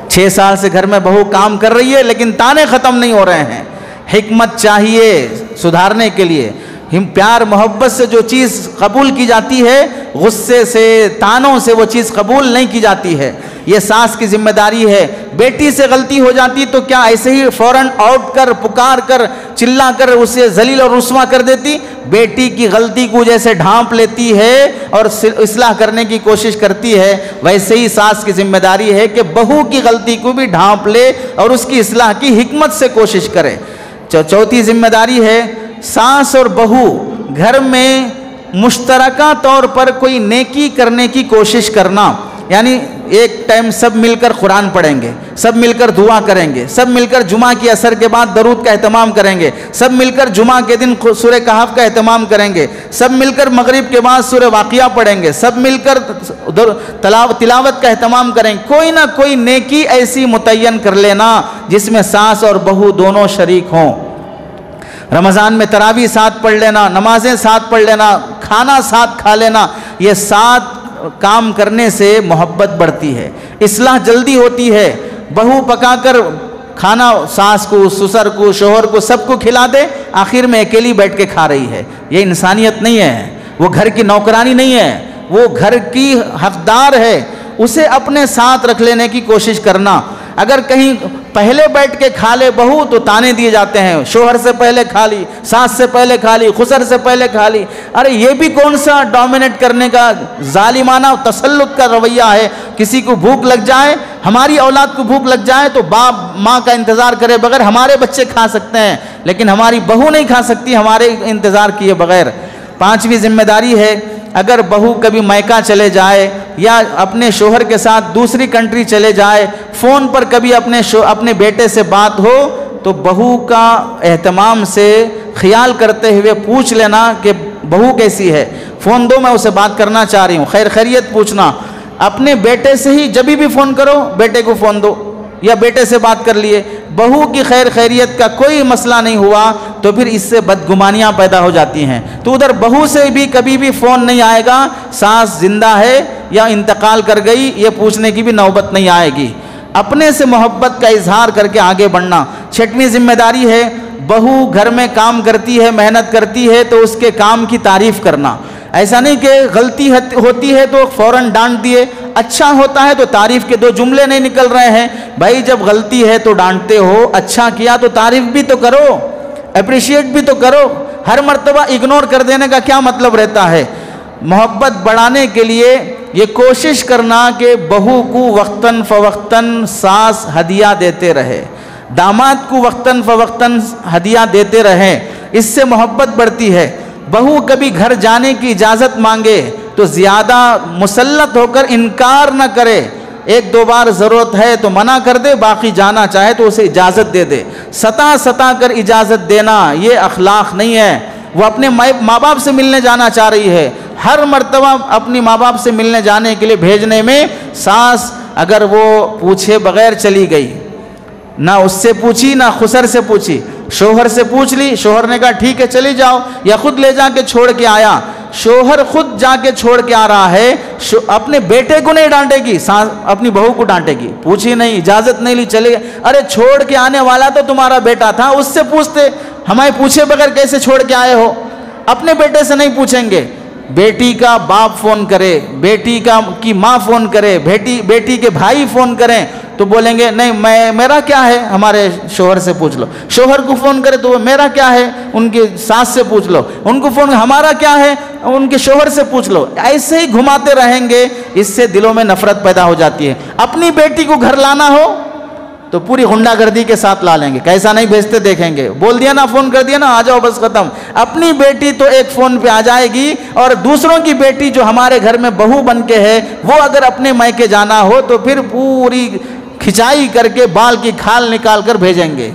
S3: 6 سال سے گھر میں بہو کام کر رہی ہے لیکن تانے ختم نہیں ہو رہے ہیں. حکمت چاہیے سدھارنے کے لیے. پیار محبت سے جو چیز قبول کی جاتی ہے, غصے سے تانوں سے وہ چیز قبول نہیں کی جاتی ہے. یہ ساس کی ذمہ داری ہے. بیٹی سے غلطی ہو جاتی تو کیا ایسے ہی فوراً آؤٹ کر, پکار کر, چلا کر اسے ذلیل اور رسوا کر دیتی؟ بیٹی کی غلطی کو جیسے ڈھانپ لیتی ہے اور اصلاح کرنے کی کوشش کرتی ہے, ویسے ہی ساس کی ذمہ داری ہے کہ بہو کی غلطی کو بھی ڈھانپ لے اور اس کی اصلاح کی حکمت سے کوشش کرے. چوتھی ذمہ داری ہے ساس اور بہو گھر میں مشترکہ طور پر کوئی نیکی کرنے کی کوشش کرنا. یعنی ایک ٹائم سب مل کر قرآن پڑھیں گے, سب مل کر دعا کریں گے, سب مل کر جمعہ کی عصر کے بعد درود کا اہتمام کریں گے, سب مل کر جمعہ کے دن سورہ کہف کا اہتمام کریں گے, سب مل کر مغرب کے بعد سورہ واقعہ پڑھیں گے, سب مل کر تلاوت کا اہتمام کریں. کوئی نہ کوئی نیکی ایسی متعین کر لینا جس میں ساس اور بہو دونوں شریک ہوں. رمضان میں تراویح ساتھ پڑھ لینا, نمازیں ساتھ پڑھ لینا, کھانا ساتھ کھا لینا. یہ ساتھ کام کرنے سے محبت بڑھتی ہے, اصلاح جلدی ہوتی ہے. بہو پکا کر کھانا ساس کو, سسر کو, شوہر کو, سب کو کھلا دے, آخر میں اکیلی بیٹھ کے کھا رہی ہے. یہ انسانیت نہیں ہے, وہ گھر کی نوکرانی نہیں ہے, وہ گھر کی حقدار ہے. اسے اپنے ساتھ رکھ لینے کی کوشش کرنا. اگر کہیں
S1: پہلے بیٹھ کے کھا لے بہو تو تانے دیے جاتے ہیں، شوہر سے پہلے کھا لی، ساس سے پہلے کھا لی، خسر سے پہلے کھا لی۔ ارے یہ بھی کون سا ڈومینیٹ کرنے کا ظالمانہ تسلط کا رویہ ہے؟ کسی کو بھوک لگ جائے، ہماری اولاد کو بھوک لگ جائے تو باپ ماں کا انتظار کرے بغیر ہمارے بچے کھا سکتے ہیں، لیکن ہماری بہو نہیں کھا سکتی ہمارے انتظار کیے بغیر۔ پانچویں ذمہ داری ہے، اگر بہو کبھی میکہ چلے جائے یا اپنے شوہر کے ساتھ دوسری کنٹری چلے جائے، فون پر کبھی اپنے بیٹے سے بات ہو تو بہو کا اہتمام سے خیال کرتے ہوئے پوچھ لینا کہ بہو کیسی ہے، فون دو میں اسے بات کرنا چاہ رہی ہوں، خیر خیریت پوچھنا۔ اپنے بیٹے سے ہی جبھی بھی فون کرو بیٹے کو فون دو یا بیٹے سے بات کر لیے، بہو کی خیر خیریت کا کوئی مسئلہ نہیں ہوا تو پھر اس سے بدگمانیاں پیدا ہو جاتی ہیں۔ تو ادھر بہو سے بھی کبھی بھی فون نہیں آئے گا ساس زندہ ہے یا انتقال کر گئی یہ پوچھنے کی بھی نوبت نہیں آئے گی۔ اپنے سے محبت کا اظہار کر کے آگے بڑھنا۔ چھٹویں ذمہ داری ہے، بہو گھر میں کام کرتی ہے، محنت کرتی ہے تو اس کے کام کی تعریف کرنا۔ ایسا نہیں کہ غلطی ہوتی ہے تو فوراً ڈانٹ دیے، اچھا ہوتا ہے تو تعریف کے دو جملے نہیں نکل رہے ہیں، بھائی جب غلطی ہے تو ڈانٹتے ہو، اچھا کیا تو تعریف بھی تو کرو، اپریشیٹ بھی تو کرو، ہر مرتبہ اگنور کر دینے کا کیا مطلب رہتا ہے؟ محبت بڑھانے کے لیے یہ کوشش کرنا کہ بہو کو وقتاً فوقتاً ساس ہدیہ دیتے رہے، داماد کو وقتاً فوقتاً ہدیہ دیتے رہیں، اس سے محبت بڑھتی ہے۔ بہو کبھی گھر جانے کی اجازت مانگے تو زیادہ مسلط ہو کر انکار نہ کرے، ایک دو بار ضرورت ہے تو منع کر دے، باقی جانا چاہے تو اسے اجازت دے دے۔ ستا کر اجازت دینا یہ اخلاق نہیں ہے۔ وہ اپنے ماں باپ سے ملنے جانا چاہ رہی ہے، ہر مرتبہ اپنی ماں باپ سے ملنے جانے کے لیے بھیجنے میں ساس اگر وہ پوچھے بغیر چلی گئی، نہ اس سے پوچھی نہ خسر سے پوچھی، شوہر سے پوچھ لی، شوہر نے کہا ٹھیک ہے چلی جاؤ، یا خود لے جا کے چھوڑ کے آیا، شوہر خود جا کے چھوڑ کے آ رہا ہے، اپنے بیٹے کو نہیں ڈانٹے گی، اپنی بہو کو ڈانٹے گی، پوچھی نہیں، اجازت نہیں لی، چلے گئے۔ ارے چھوڑ کے آنے والا تو تمہارا بیٹا تھا، اس سے پوچھتے، ہمیں پوچھے بغیر کیسے چھوڑ کے آئے ہو؟ اپنے بیٹے سے نہیں پوچھیں گے، بیٹی کا باپ فون کرے، بیٹی کی ماں فون کرے، بیٹی کے بھائی فون کریں تو بولیں گے نہیں میرا کیا ہے، ہمارے شوہر سے پوچھ لو۔ شوہر کو فون کرے تو میرا کیا ہے، ان کی ساس سے پوچھ لو۔ ان کو فون ہمارا کیا ہے، ان کے شوہر سے پوچھ لو۔ ایسے ہی گھماتے رہیں گے، اس سے دلوں میں نفرت پیدا ہو جاتی ہے۔ اپنی بیٹی کو گھر لانا ہو تو پوری غنڈہ گردی کے ساتھ لا لیں گے، کیسا نہیں بھیجتے دیکھیں گے، بول دیا نا، فون کر دیا نا، آ جاؤ بس ختم۔ اپنی بیٹی تو ایک فون پہ آ جائے گی، اور دوسروں کی بیٹی جو ہمارے گھر میں بہو بن کے ہے وہ اگر اپنے میکے جانا ہو تو پھر پوری کھچائی کر کے بال کی کھال نکال کر بھیجیں گے۔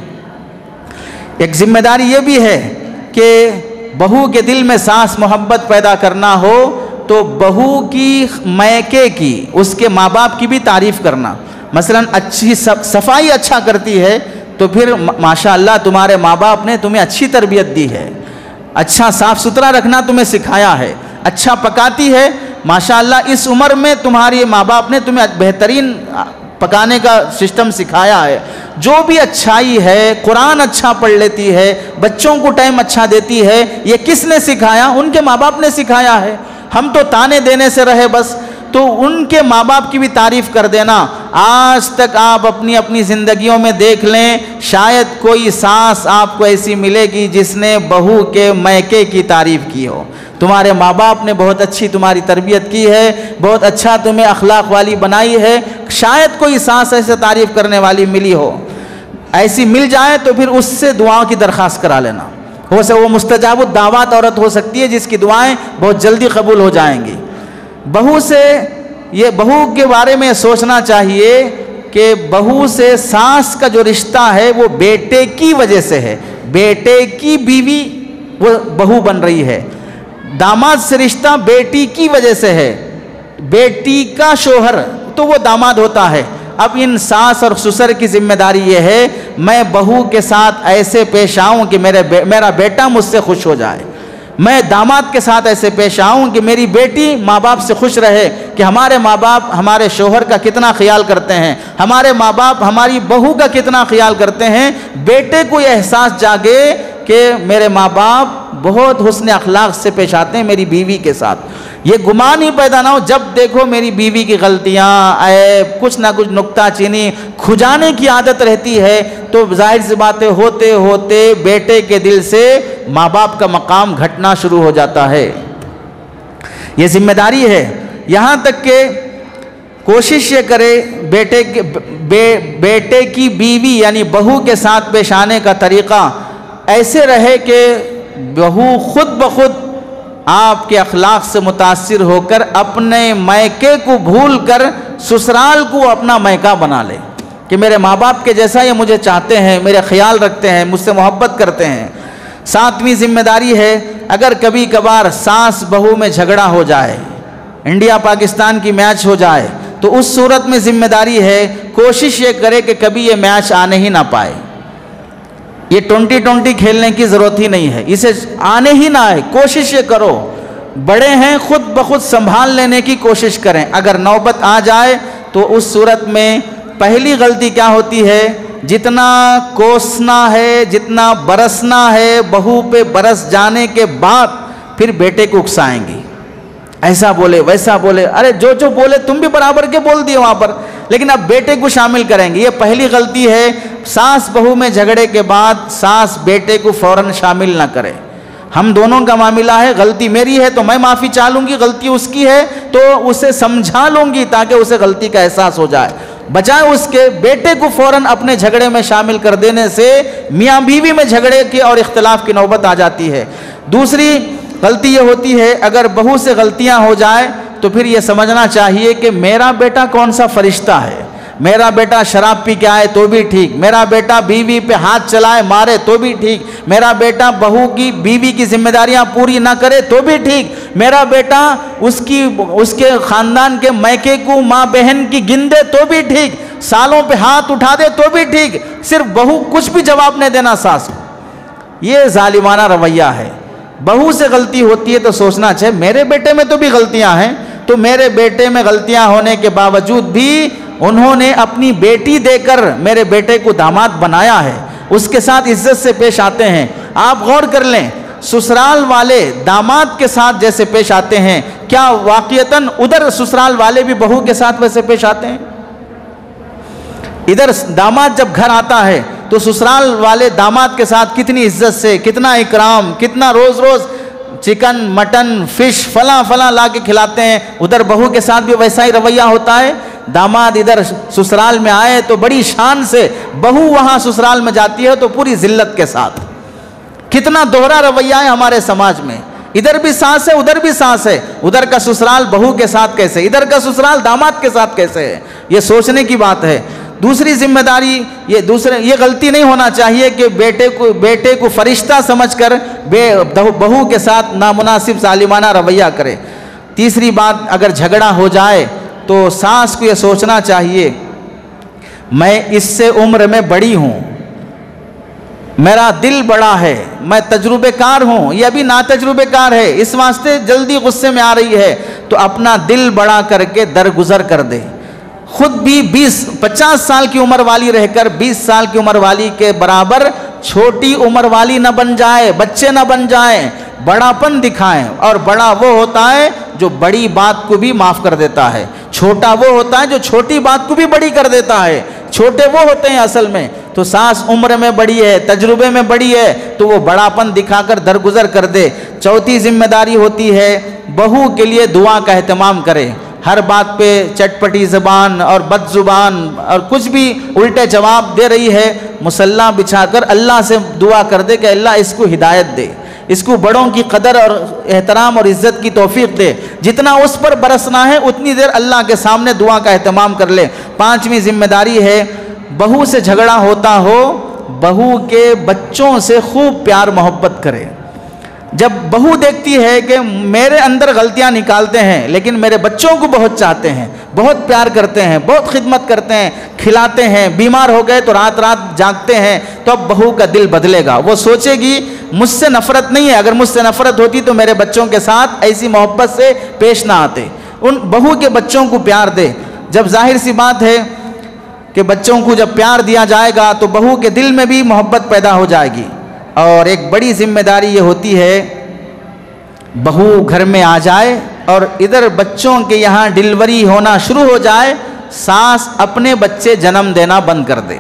S1: ایک ذمہ داری یہ بھی ہے کہ بہو کے دل میں ساس محبت پیدا کرنا ہو تو بہو کی میکے کی، اس کے ماں باپ کی بھی تعریف کرنا۔ مثلا اچھی صفائی اچھا کرتی ہے تو پھر ماشاءاللہ تمہارے ماں باپ نے تمہیں اچھی تربیت دی ہے، اچھا صاف ستھرا رکھنا تمہیں سکھایا ہے، اچھا پکاتی ہے، ماشاءاللہ اس عمر میں تمہارے ماں باپ نے تمہیں بہترین پکانے کا سسٹم سکھایا ہے۔ جو بھی اچھائی ہے، قرآن اچھا پڑھ لیتی ہے، بچوں کو ٹائم اچھا دیتی ہے، یہ کس نے سکھایا؟ ان کے ماں باپ نے سکھایا ہے۔ ہم تو تانے دینے سے رہے بس، تو ان کے ماں باپ کی بھی تعریف کر دینا۔ آج تک آپ اپنی زندگیوں میں دیکھ لیں، شاید کوئی ساس آپ کو ایسی ملے گی جس نے بہو کے میکے کی تعریف کی ہو۔ تمہارے ماں باپ نے بہت اچھی تمہاری تربیت کی ہے، بہت اچھا تمہیں اخلاق والی بنائی ہے، شاید کوئی ساس ایسے تعریف کرنے والی ملی ہو۔ ایسی مل جائے تو پھر اس سے دعاؤں کی درخواست کرا لینا، وہ مستجاب الدعوات عورت ہو سکتی ہے جس کی دعائیں بہت جلدی قبول ہو جائیں گی۔ بہو کے بارے میں سوچنا چاہیے کہ بہو سے ساس کا جو رشتہ ہے وہ بیٹے کی وجہ سے ہے، بیٹے کی بیوی وہ بہو بن رہی ہے، داماد سے رشتہ بیٹی کی وجہ سے ہے، بیٹی کا شوہر تو وہ داماد ہوتا ہے۔ اب ان ساس اور سسر کی ذمہ داری یہ ہے میں بہو کے ساتھ ایسے پیش آؤں کہ میرا بیٹا مجھ سے خوش ہو جائے، میں داماد کے ساتھ ایسے پیش آؤں کہ میری بیٹی ماں باپ سے خوش رہے کہ ہمارے ماں باپ ہمارے شوہر کا کتنا خیال کرتے ہیں، ہمارے ماں باپ ہماری بہو کا کتنا خیال کرتے ہیں، بیٹے کو یہ احساس جاگے کہ میرے ماں باپ بہت حسن اخلاق سے پیش آتے ہیں میری بیوی کے ساتھ۔
S3: یہ گمان ہی پیدا نہ ہو جب دیکھو میری بیوی کی غلطیاں، عیب، کچھ نہ کچھ نکتہ چینی کھجانے کی عادت رہتی ہے، تو ظاہر سی باتیں ہوتے ہوتے بیٹے کے دل سے ماں باپ کا مقام گھٹنا شروع ہو جاتا ہے۔ یہ ذمہ داری ہے، یہاں تک کہ کوشش یہ کرے بیٹے کی بیوی یعنی بہو کے ساتھ پیش آنے کا طریقہ ایسے رہے کہ بہو خود بخود آپ کے اخلاق سے متاثر ہو کر اپنے میکے کو بھول کر سسرال کو اپنا میکہ بنا لے کہ میرے ماں باپ کے جیسا یہ مجھے چاہتے ہیں، میرے خیال رکھتے ہیں، مجھ سے محبت کرتے ہیں۔ ساتویں ذمہ داری ہے، اگر کبھی کبھار ساس بہو میں جھگڑا ہو جائے، انڈیا پاکستان کی میچ ہو جائے، تو اس صورت میں ذمہ داری ہے کوشش یہ کرے کہ کبھی یہ میچ آنے ہی نہ پائے۔ یہ 20-20 کھیلنے کی ضرورت ہی نہیں ہے، اسے آنے ہی نہ آئے، کوشش یہ کرو۔ بڑے ہیں خود بخود سنبھال لینے کی کوشش کریں، اگر نوبت آ جائے تو اس صورت میں پہلی غلطی کیا ہوتی ہے، جتنا کوسنا ہے، جتنا برسنا ہے، بہو پہ برس جانے کے بعد پھر بیٹے کو اکسائیں گی، ایسا بولے ویسا بولے، ارے جو بولے تم بھی برابر کے بول دیے وہاں پر، لیکن اب بیٹے کو شامل کریں گے۔ یہ پہلی غلطی ہے، ساس بہو میں جھگڑے کے بعد ساس بیٹے کو فوراً شامل نہ کرے۔ ہم دونوں کا معاملہ ہے، غلطی میری ہے تو میں معافی چاہ لوں گی، غلطی اس کی ہے تو اسے سمجھا لوں گی تاکہ اسے غلطی کا احساس ہو جائے، بجائے اس کے بیٹے کو فوراً اپنے جھگڑے میں شامل کر دینے سے میاں بیوی میں جھگڑے کی اور اختلاف کی نوبت آ جاتی ہے۔ دوسری غلطی یہ ہوتی ہے، اگر بہو سے غلطیاں ہو جائے تو پھر یہ سمجھنا چاہیے کہ میرا بیٹا کون سا فرشتہ ہے، میرا بیٹا شراب پی کے آئے تو بھی ٹھیک، میرا بیٹا بیوی پہ ہاتھ چلائے مارے تو بھی ٹھیک، میرا بیٹا بہو کی بیوی کی ذمہ داریاں پوری نہ کرے تو بھی ٹھیک، میرا بیٹا اس کے خاندان کے میکے کو ماں بہن کی گندے تو بھی ٹھیک، سالوں پہ ہاتھ اٹھا دے تو بھی ٹھیک، صرف بہو کچھ بھی جواب نہیں دینا ساس کو، یہ ظالمانہ رویہ ہے۔ بہو سے غلطی ہوتی ہے تو سوچنا چاہے میرے بیٹے میں تو بھی غلطیاں ہیں، تو میرے بیٹے میں غلطیاں ہونے کے باوجود بھی انہوں نے اپنی بیٹی دے کر میرے بیٹے کو داماد بنایا ہے، اس کے ساتھ عزت سے پیش آتے ہیں۔ آپ غور کر لیں، سسرال والے داماد کے ساتھ جیسے پیش آتے ہیں، کیا واقعتاً ادھر سسرال والے بھی بہو کے ساتھ ویسے پیش آتے ہیں؟ ادھر داماد جب گھر آتا ہے تو سسرال والے داماد کے ساتھ کتنی عزت سے، کتنا اکرام، کتنا روز روز چکن مٹن فش فلاں لا کے کھلاتے ہیں، ادھر بہو کے ساتھ بھی ویسا ہی رویہ ہوتا ہے۔ داماد ادھر سسرال میں آئے تو بڑی شان سے، بہو وہاں سسرال میں جاتی ہے تو پوری ذلت کے ساتھ۔ کتنا دوہرا رویہ ہے ہمارے سماج میں، ادھر بھی ساس ہے ادھر بھی ساس ہے، ادھر کا سسرال بہو کے ساتھ کیسے، ادھر کا سسرال داماد کے ساتھ کیسے ہے، یہ سوچنے کی بات ہے۔ دوسری ذمہ داری یہ غلطی نہیں ہونا چاہیے کہ بیٹے کو فرشتہ سمجھ کر بہو کے ساتھ نامناسب ظالمانہ رویہ کرے۔ تیسری بات، اگر جھگڑا ہو جائے تو ساس کو یہ سوچنا چاہیے میں اس سے عمر میں بڑی ہوں، میرا دل بڑا ہے، میں تجربے کار ہوں، یہ ابھی ناتجربے کار ہے، اس واسطے جلدی غصے میں آ رہی ہے، تو اپنا دل بڑا کر کے درگزر کر دے۔ خود بھی 50 سال کی عمر والی رہ کر 20 سال کی عمر والی کے برابر چھوٹی عمر والی نہ بن جائے، بچے نہ بن جائیں، بڑا پن دکھائیں۔ اور بڑا وہ ہوتا ہے جو بڑی بات کو بھی معاف کر دیتا ہے، چھوٹا وہ ہوتا ہے جو چھوٹی بات کو بھی بڑی کر دیتا ہے، چھوٹے وہ ہوتے ہیں اصل میں۔ تو ساس عمر میں بڑی ہے، تجربے میں بڑی ہے، تو وہ بڑا پن دکھا کر درگزر کر دے۔ چوتھی ذمہ داری ہوتی ہے بہو کے لیے دعا کا اہتمام کرے، ہر بات پہ چٹپٹی زبان اور بد زبان اور کچھ بھی الٹے جواب دے رہی ہے، مصلی بچھا کر اللہ سے دعا کر دے کہ اللہ اس کو ہدایت دے، اس کو بڑوں کی قدر اور احترام اور عزت کی توفیق دے، جتنا اس پر برسنا ہے اتنی دیر اللہ کے سامنے دعا کا اہتمام کر لے۔ پانچویں ذمہ داری ہے بہو سے جھگڑا ہوتا ہو، بہو کے بچوں سے خوب پیار محبت کرے۔ جب بہو دیکھتی ہے کہ میرے اندر غلطیاں نکالتے ہیں لیکن میرے بچوں کو بہت چاہتے ہیں، بہت پیار کرتے ہیں، بہت خدمت کرتے ہیں، کھلاتے ہیں، بیمار ہو گئے تو رات جاگتے ہیں، تو اب بہو کا دل بدلے گا، وہ سوچے گی مجھ سے نفرت نہیں ہے، اگر مجھ سے نفرت ہوتی تو میرے بچوں کے ساتھ ایسی محبت سے پیش نہ آتے۔ ان بہو کے بچوں کو پیار دے۔ جب ظاہر سی بات ہے کہ بچوں کو جب پیار دیا جائے گا تو بہو کے دل میں بھی محبت پیدا ہو جائے گی۔ اور ایک بڑی ذمہ داری یہ ہوتی ہے بہو گھر میں آ جائے اور ادھر بچوں کے یہاں ڈلیوری ہونا شروع ہو جائے، ساس اپنے بچے جنم دینا بند کر دے.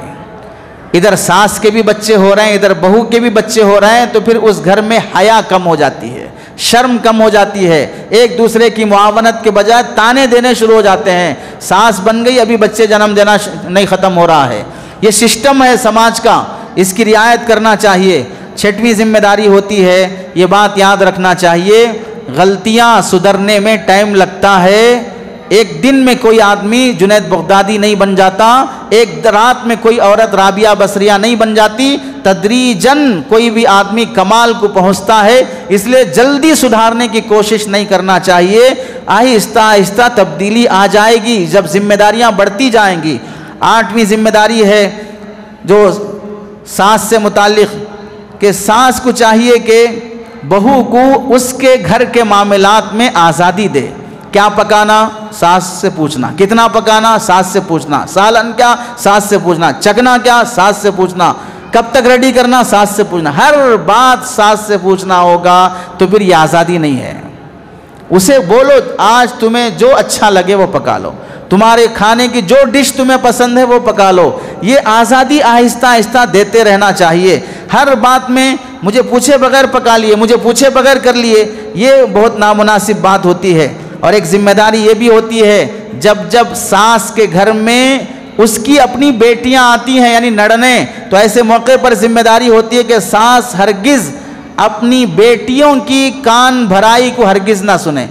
S3: ادھر ساس کے بھی بچے ہو رہے ہیں، ادھر بہو کے بھی بچے ہو رہے ہیں، تو پھر اس گھر میں حیا کم ہو جاتی ہے، شرم کم ہو جاتی ہے، ایک دوسرے کی معاونت کے بجائے تانے دینے شروع ہو جاتے ہیں. ساس بن گئی، ابھی بچے جنم دینا نہیں ختم ہو رہا ہے. یہ سسٹم ہے سماج کا، اس کی رعایت کرنا چاہیے. چھٹویں ذمہ داری ہوتی ہے، یہ بات یاد رکھنا چاہیے، غلطیاں سدھرنے میں ٹائم لگتا ہے. ایک دن میں کوئی آدمی جنید بغدادی نہیں بن جاتا، ایک رات میں کوئی عورت رابعہ بصریہ نہیں بن جاتی، تدریجاً کوئی بھی آدمی کمال کو پہنچتا ہے. اس لیے جلدی سدھارنے کی کوشش نہیں کرنا چاہیے، آہستہ آہستہ تبدیلی آ جائے گی جب ذمہ داریاں بڑھتی جائیں گی. 8ویں ذمہ داری ہے جو ساس سے متعلق، کہ ساس کو چاہیے کہ بہو کو اس کے گھر کے معاملات میں آزادی دے. کیا پکانا؟ ساس سے پوچھنا. کتنا پکانا؟ ساس سے پوچھنا. سالن کیا؟ ساس سے پوچھنا. چکنا کیا؟ ساس سے پوچھنا. کب تک ریڈی کرنا؟ ساس سے پوچھنا. ہر بات ساس سے پوچھنا ہوگا تو پھر یہ آزادی نہیں ہے. اسے بولو آج تمہیں جو اچھا لگے وہ پکا لو، تمہارے کھانے کی جو ڈش تمہیں پسند ہے وہ پکا لو. یہ آزادی آہستہ آہستہ دیتے رہنا چاہیے. ہر بات میں مجھے پوچھے بغیر پکا لیے، مجھے پوچھے بغیر کر لیے، یہ بہت نامناسب بات ہوتی ہے. اور ایک ذمہ داری یہ بھی ہوتی ہے، جب ساس کے گھر میں اس کی اپنی بیٹیاں آتی ہیں یعنی نڑنیں، تو ایسے موقع پر ذمہ داری ہوتی ہے کہ ساس ہرگز اپنی بیٹیوں کی کان بھرائی کو ہرگز نہ سنے.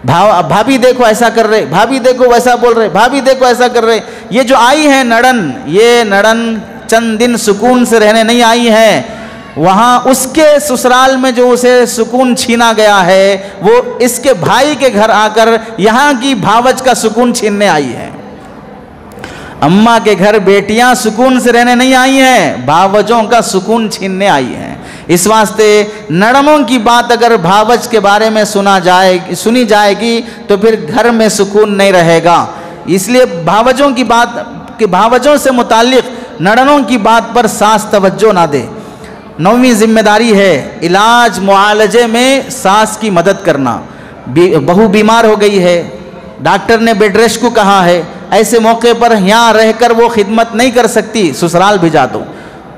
S3: بھابھی دیکھو ایسا کر رہے، بھابھی دیکھو ویسا بول رہے، بھابھی دیکھو ایسا کر رہے. یہ جو آئی ہیں نڑن، یہ نڑن چند دن سکون سے رہنے نہیں آئی ہیں. وہاں اس کے سسرال میں جو اسے سکون چھینا گیا ہے، وہ اس کے بھائی کے گھر آ کر یہاں کی بھاوج کا سکون چھیننے آئی ہے. اماں کے گھر بیٹیاں سکون سے رہنے نہیں آئی ہیں، بھاوجوں کا سکون چھیننے آئی ہیں. اس واسطے نڑموں کی بات اگر بھاوج کے بارے میں سنی جائے گی تو پھر گھر میں سکون نہیں رہے گا. اس لیے بھاوجوں کی بات کہ بھاوجوں سے متعلق نڑنوں کی بات پر ساس توجہ نہ دے. 9ویں ذمہ داری ہے علاج معالجے میں ساس کی مدد کرنا. بہو بیمار ہو گئی ہے، ڈاکٹر نے بیڈ ریسٹ کو کہا ہے، ایسے موقع پر یہاں رہ کر وہ خدمت نہیں کر سکتی، سسرال بھیجا دو،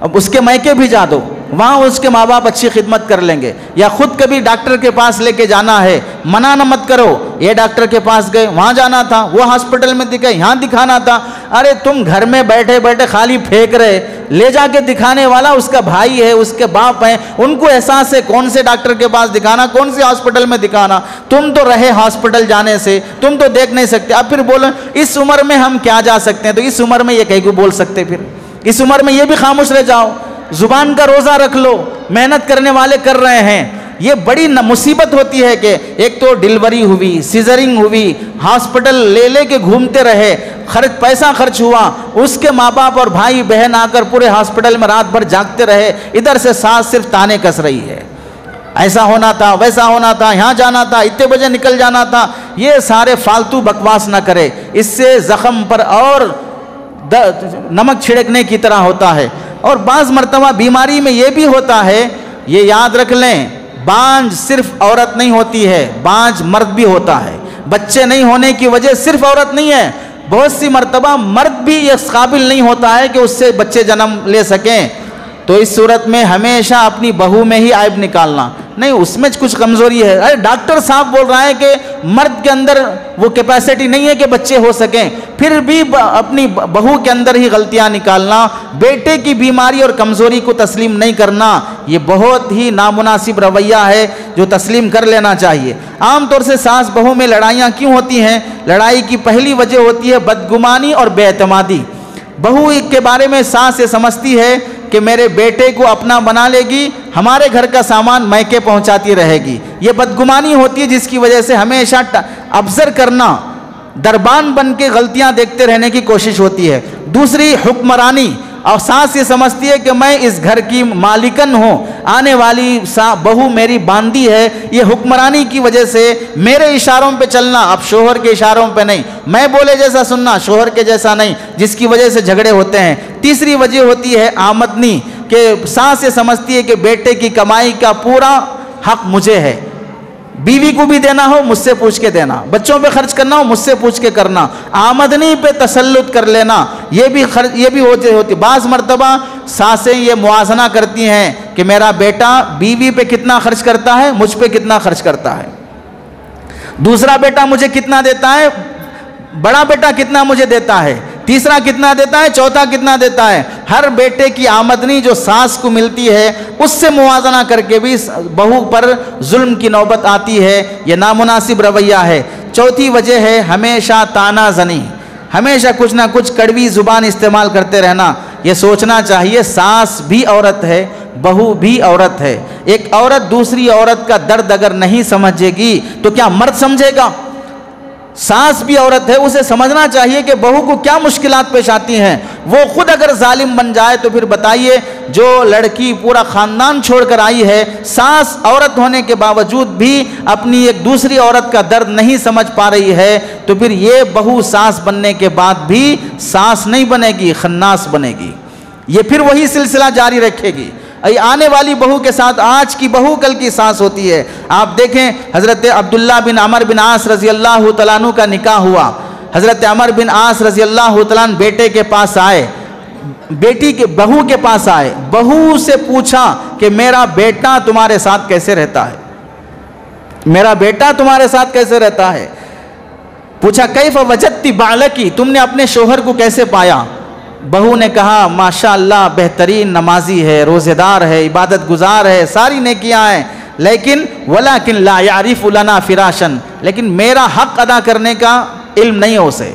S3: اب اس کے میکے بھیجا دو، وہاں اس کے ماں باپ اچھی خدمت کر لیں گے. یا خود کبھی ڈاکٹر کے پاس لے کے جانا ہے، منع نہ مت کرو. یہ ڈاکٹر کے پاس گئے، وہاں جانا تھا، وہ ہاسپٹل میں دکھائے، یہاں دکھانا تھا. ارے تم گھر میں بیٹھے بیٹھے خالی پھینک رہے، لے جا کے دکھانے والا اس کا بھائی ہے، اس کے باپ ہیں، ان کو احساس ہے کون سے ڈاکٹر کے پاس دکھانا، کون سے ہاسپٹل میں دکھانا. تم تو رہے ہاسپٹل جانے سے، تم تو دیکھ نہیں سکتے. اب پھر بولو اس عمر میں ہم کیا جا سکتے ہیں؟ تو اس عمر میں یہ کہیں کو بول سکتے؟ پھر اس عمر میں یہ بھی خاموش رہ جاؤ، زبان کا روزہ رکھ لو. محنت کرنے والے کر رہے ہیں. یہ بڑی مصیبت ہوتی ہے کہ ایک تو ڈلیوری ہوئی، سیزرنگ ہوئی، ہاسپٹل لے کے گھومتے رہے، پیسہ خرچ ہوا، اس کے ماں باپ اور بھائی بہن آ کر پورے ہاسپٹل میں رات بھر جاگتے رہے، ادھر سے ساس صرف تانے کس رہی ہے، ایسا ہونا تھا، ویسا ہونا تھا، یہاں جانا تھا، اتنے بجے نکل جانا تھا. یہ سارے فالتو بکواس نہ کرے، اس سے زخم پر اور نمک چھڑکنے کی طرح ہوتا ہے. اور بعض مرتبہ بیماری میں یہ بھی ہوتا ہے، یہ یاد رکھ لیں، بانجھ صرف عورت نہیں ہوتی ہے، بانجھ مرد بھی ہوتا ہے. بچے نہیں ہونے کی وجہ صرف عورت نہیں ہے، بہت سی مرتبہ مرد بھی اس قابل نہیں ہوتا ہے کہ اس سے بچے جنم لے سکیں. تو اس صورت میں ہمیشہ اپنی بہو میں ہی عیب نکالنا نہیں، اس میں کچھ کمزوری ہے. ارے ڈاکٹر صاحب بول رہا ہے کہ مرد کے اندر وہ کیپیسٹی نہیں ہے کہ بچے ہو سکیں، پھر بھی اپنی بہو کے اندر ہی غلطیاں نکالنا، بیٹے کی بیماری اور کمزوری کو تسلیم نہیں کرنا، یہ بہت ہی نامناسب رویہ ہے جو تسلیم کر لینا چاہیے. عام طور سے ساس بہو میں لڑائیاں کیوں ہوتی ہیں؟ لڑائی کی پہلی وجہ ہوتی ہے بدگمانی اور بے اعتمادی. بہو کے بارے میں ساس یہ سمجھتی ہے کہ میرے بیٹے کو اپنا بنا لے گی، ہمارے گھر کا سامان میکے پہنچاتی رہے گی. یہ بدگمانی ہوتی ہے جس کی وجہ سے ہمیشہ ابزر کرنا، دربان بن کے غلطیاں دیکھتے رہنے کی کوشش ہوتی ہے. دوسری حکمرانی، اور ساس یہ سمجھتی ہے کہ میں اس گھر کی مالکن ہوں، آنے والی بہو میری باندی ہے. یہ حکمرانی کی وجہ سے میرے اشاروں پہ چلنا، اب شوہر کے اشاروں پہ نہیں، میں بولے جیسا سننا، شوہر کے جیسا نہیں، جس کی وجہ سے جھگڑے ہوتے ہیں. تیسری وجہ ہوتی ہے آمدنی، کہ ساس یہ سمجھتی ہے کہ بیٹے کی کمائی کا پورا حق مجھے ہے.
S1: بیوی کو بھی دینا ہو مجھ سے پوچھ کے دینا، بچوں پہ خرچ کرنا ہو مجھ سے پوچھ کے کرنا، آمدنی پہ تسلط کر لینا، یہ بھی ہوتی۔ بعض مرتبہ ساسیں یہ موازنہ کرتی ہیں کہ میرا بیٹا بیوی پہ کتنا خرچ کرتا ہے، مجھ پہ کتنا خرچ کرتا ہے، دوسرا بیٹا مجھے کتنا دیتا ہے، بڑا بیٹا کتنا مجھے دیتا ہے، تیسرا کتنا دیتا ہے، چوتھا کتنا دیتا ہے۔ ہر بیٹے کی آمدنی جو ساس کو ملتی ہے اس سے موازنہ کر کے بھی بہو پر ظلم کی نوبت آتی ہے، یہ نامناسب رویہ ہے۔ چوتھی وجہ ہے ہمیشہ تانا زنی، ہمیشہ کچھ نہ کچھ کڑوی زبان استعمال کرتے رہنا۔ یہ سوچنا چاہیے ساس بھی عورت ہے، بہو بھی عورت ہے۔ ایک عورت دوسری عورت کا درد اگر نہیں سمجھے گی تو کیا مرد سمجھے گا؟ ساس بھی عورت ہے، اسے سمجھنا چاہیے کہ بہو کو کیا مشکلات پیش آتی ہیں۔ وہ خود اگر ظالم بن جائے تو پھر بتائیے، جو لڑکی پورا خاندان چھوڑ کر آئی ہے، ساس عورت ہونے کے باوجود بھی اپنی ایک دوسری عورت کا درد نہیں سمجھ پا رہی ہے، تو پھر یہ بہو ساس بننے کے بعد بھی ساس نہیں بنے گی، خناس بنے گی۔ یہ پھر وہی سلسلہ جاری رکھے گی۔ آنے والی بہو کے ساتھ آج کی بہو کل کی ساس ہوتی ہے۔ آپ دیکھیں حضرت عبداللہ بن عمر بن عاص رضی اللہ تعالیٰ عنہ کا نکاح ہوا۔ حضرت عمر بن عاص رضی اللہ تعالیٰ عنہ بیٹے کے پاس آئے، بیٹی کے بہو کے پاس آئے، بہو سے پوچھا کہ میرا بیٹا تمہارے ساتھ کیسے رہتا ہے، میرا بیٹا تمہارے ساتھ کیسے رہتا ہے۔ پوچھا کیف وجدتی بعلکی، تم نے اپنے شوہر کو کیسے پایا؟ بہو نے کہا ماشاءاللہ بہترین نمازی ہے، روزہ دار ہے، عبادت گزار ہے، ساری نیکیاں ہیں، لیکن ولیکن لا یعرف لنا فراشا، لیکن میرا حق ادا کرنے کا علم نہیں ہے اسے،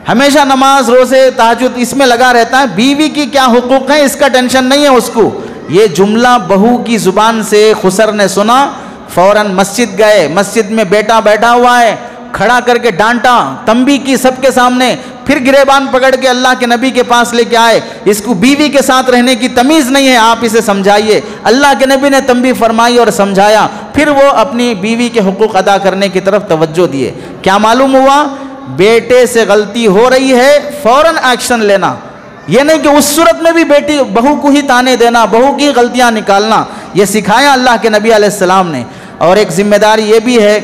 S1: ہمیشہ نماز روزے تہجد اس میں لگا رہتا ہے، بیوی کی کیا حقوق ہیں اس کا ٹینشن نہیں ہے اس کو۔ یہ جملہ بہو کی زبان سے خسر نے سنا، فوراً مسجد گئے، مسجد میں بیٹا بیٹھا ہوا ہے، کھڑا کر کے ڈانٹا، تنبیہ کی سب کے سامنے، پھر گریبان پکڑ کے اللہ کے نبی کے پاس لے کے آئے، اس کو بیوی کے ساتھ رہنے کی تمیز نہیں ہے، آپ اسے سمجھائیے۔ اللہ کے نبی نے تنبیہ فرمائی اور سمجھایا، پھر وہ اپنی بیوی کے حقوق ادا کرنے کی طرف توجہ دیے۔ کیا معلوم ہوا؟ بیٹے سے غلطی ہو رہی ہے فوراً ایکشن لینا، یہ نہیں کہ اس صورت میں بھی بیٹی بہو کو ہی تانے دینا، بہو کی غلطیاں نکالنا، یہ سکھایا اللہ کے نبی علیہ السلام نے۔ اور ایک ذمہ داری یہ بھی ہے،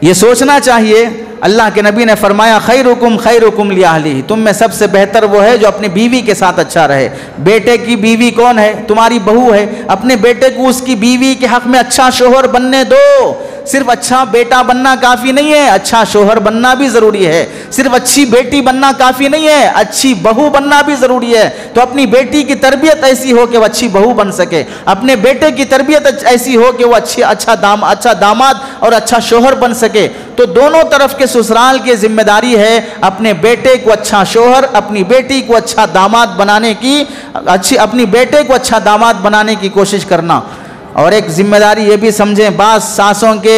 S1: یہ سوچنا چاہیے، اللہ کے نبی نے فرمایا خیرکم خیرکم لاہلہ، تم میں سب سے بہتر وہ ہے جو اپنی بیوی کے ساتھ اچھا رہے۔ بیٹے کی بیوی کون ہے؟ تمہاری بہو ہے، اپنے بیٹے کو اس کی بیوی کے حق میں اچھا شوہر بننے دو۔ صرف اچھا بیٹا بننا کافی نہیں ہے، اچھا شوہر بننا بھی ضروری ہے۔ صرف اچھی بیٹی بننا کافی نہیں ہے، اچھی بہو بننا بھی ضروری ہے۔ تو اپنی بیٹی کی تربیت ایسی ہو کہ وہ اچھی بہو بن سکے، اپنے بیٹے کی تربیت ایسی ہو کہ وہ اچھا داماد اور اچھا شوہر بن سکے۔ تو دونوں طرف کے سسرال کی ذمہ داری ہے اپنے بیٹے کو اچھا شوہر، اپنی بیٹی کو اچھا داماد بنانے کی، اپنی بیٹے کو اچھا داماد بنانے کی کوشش کرنا۔ اور ایک ذمہ داری یہ بھی سمجھیں، بعض ساسوں کے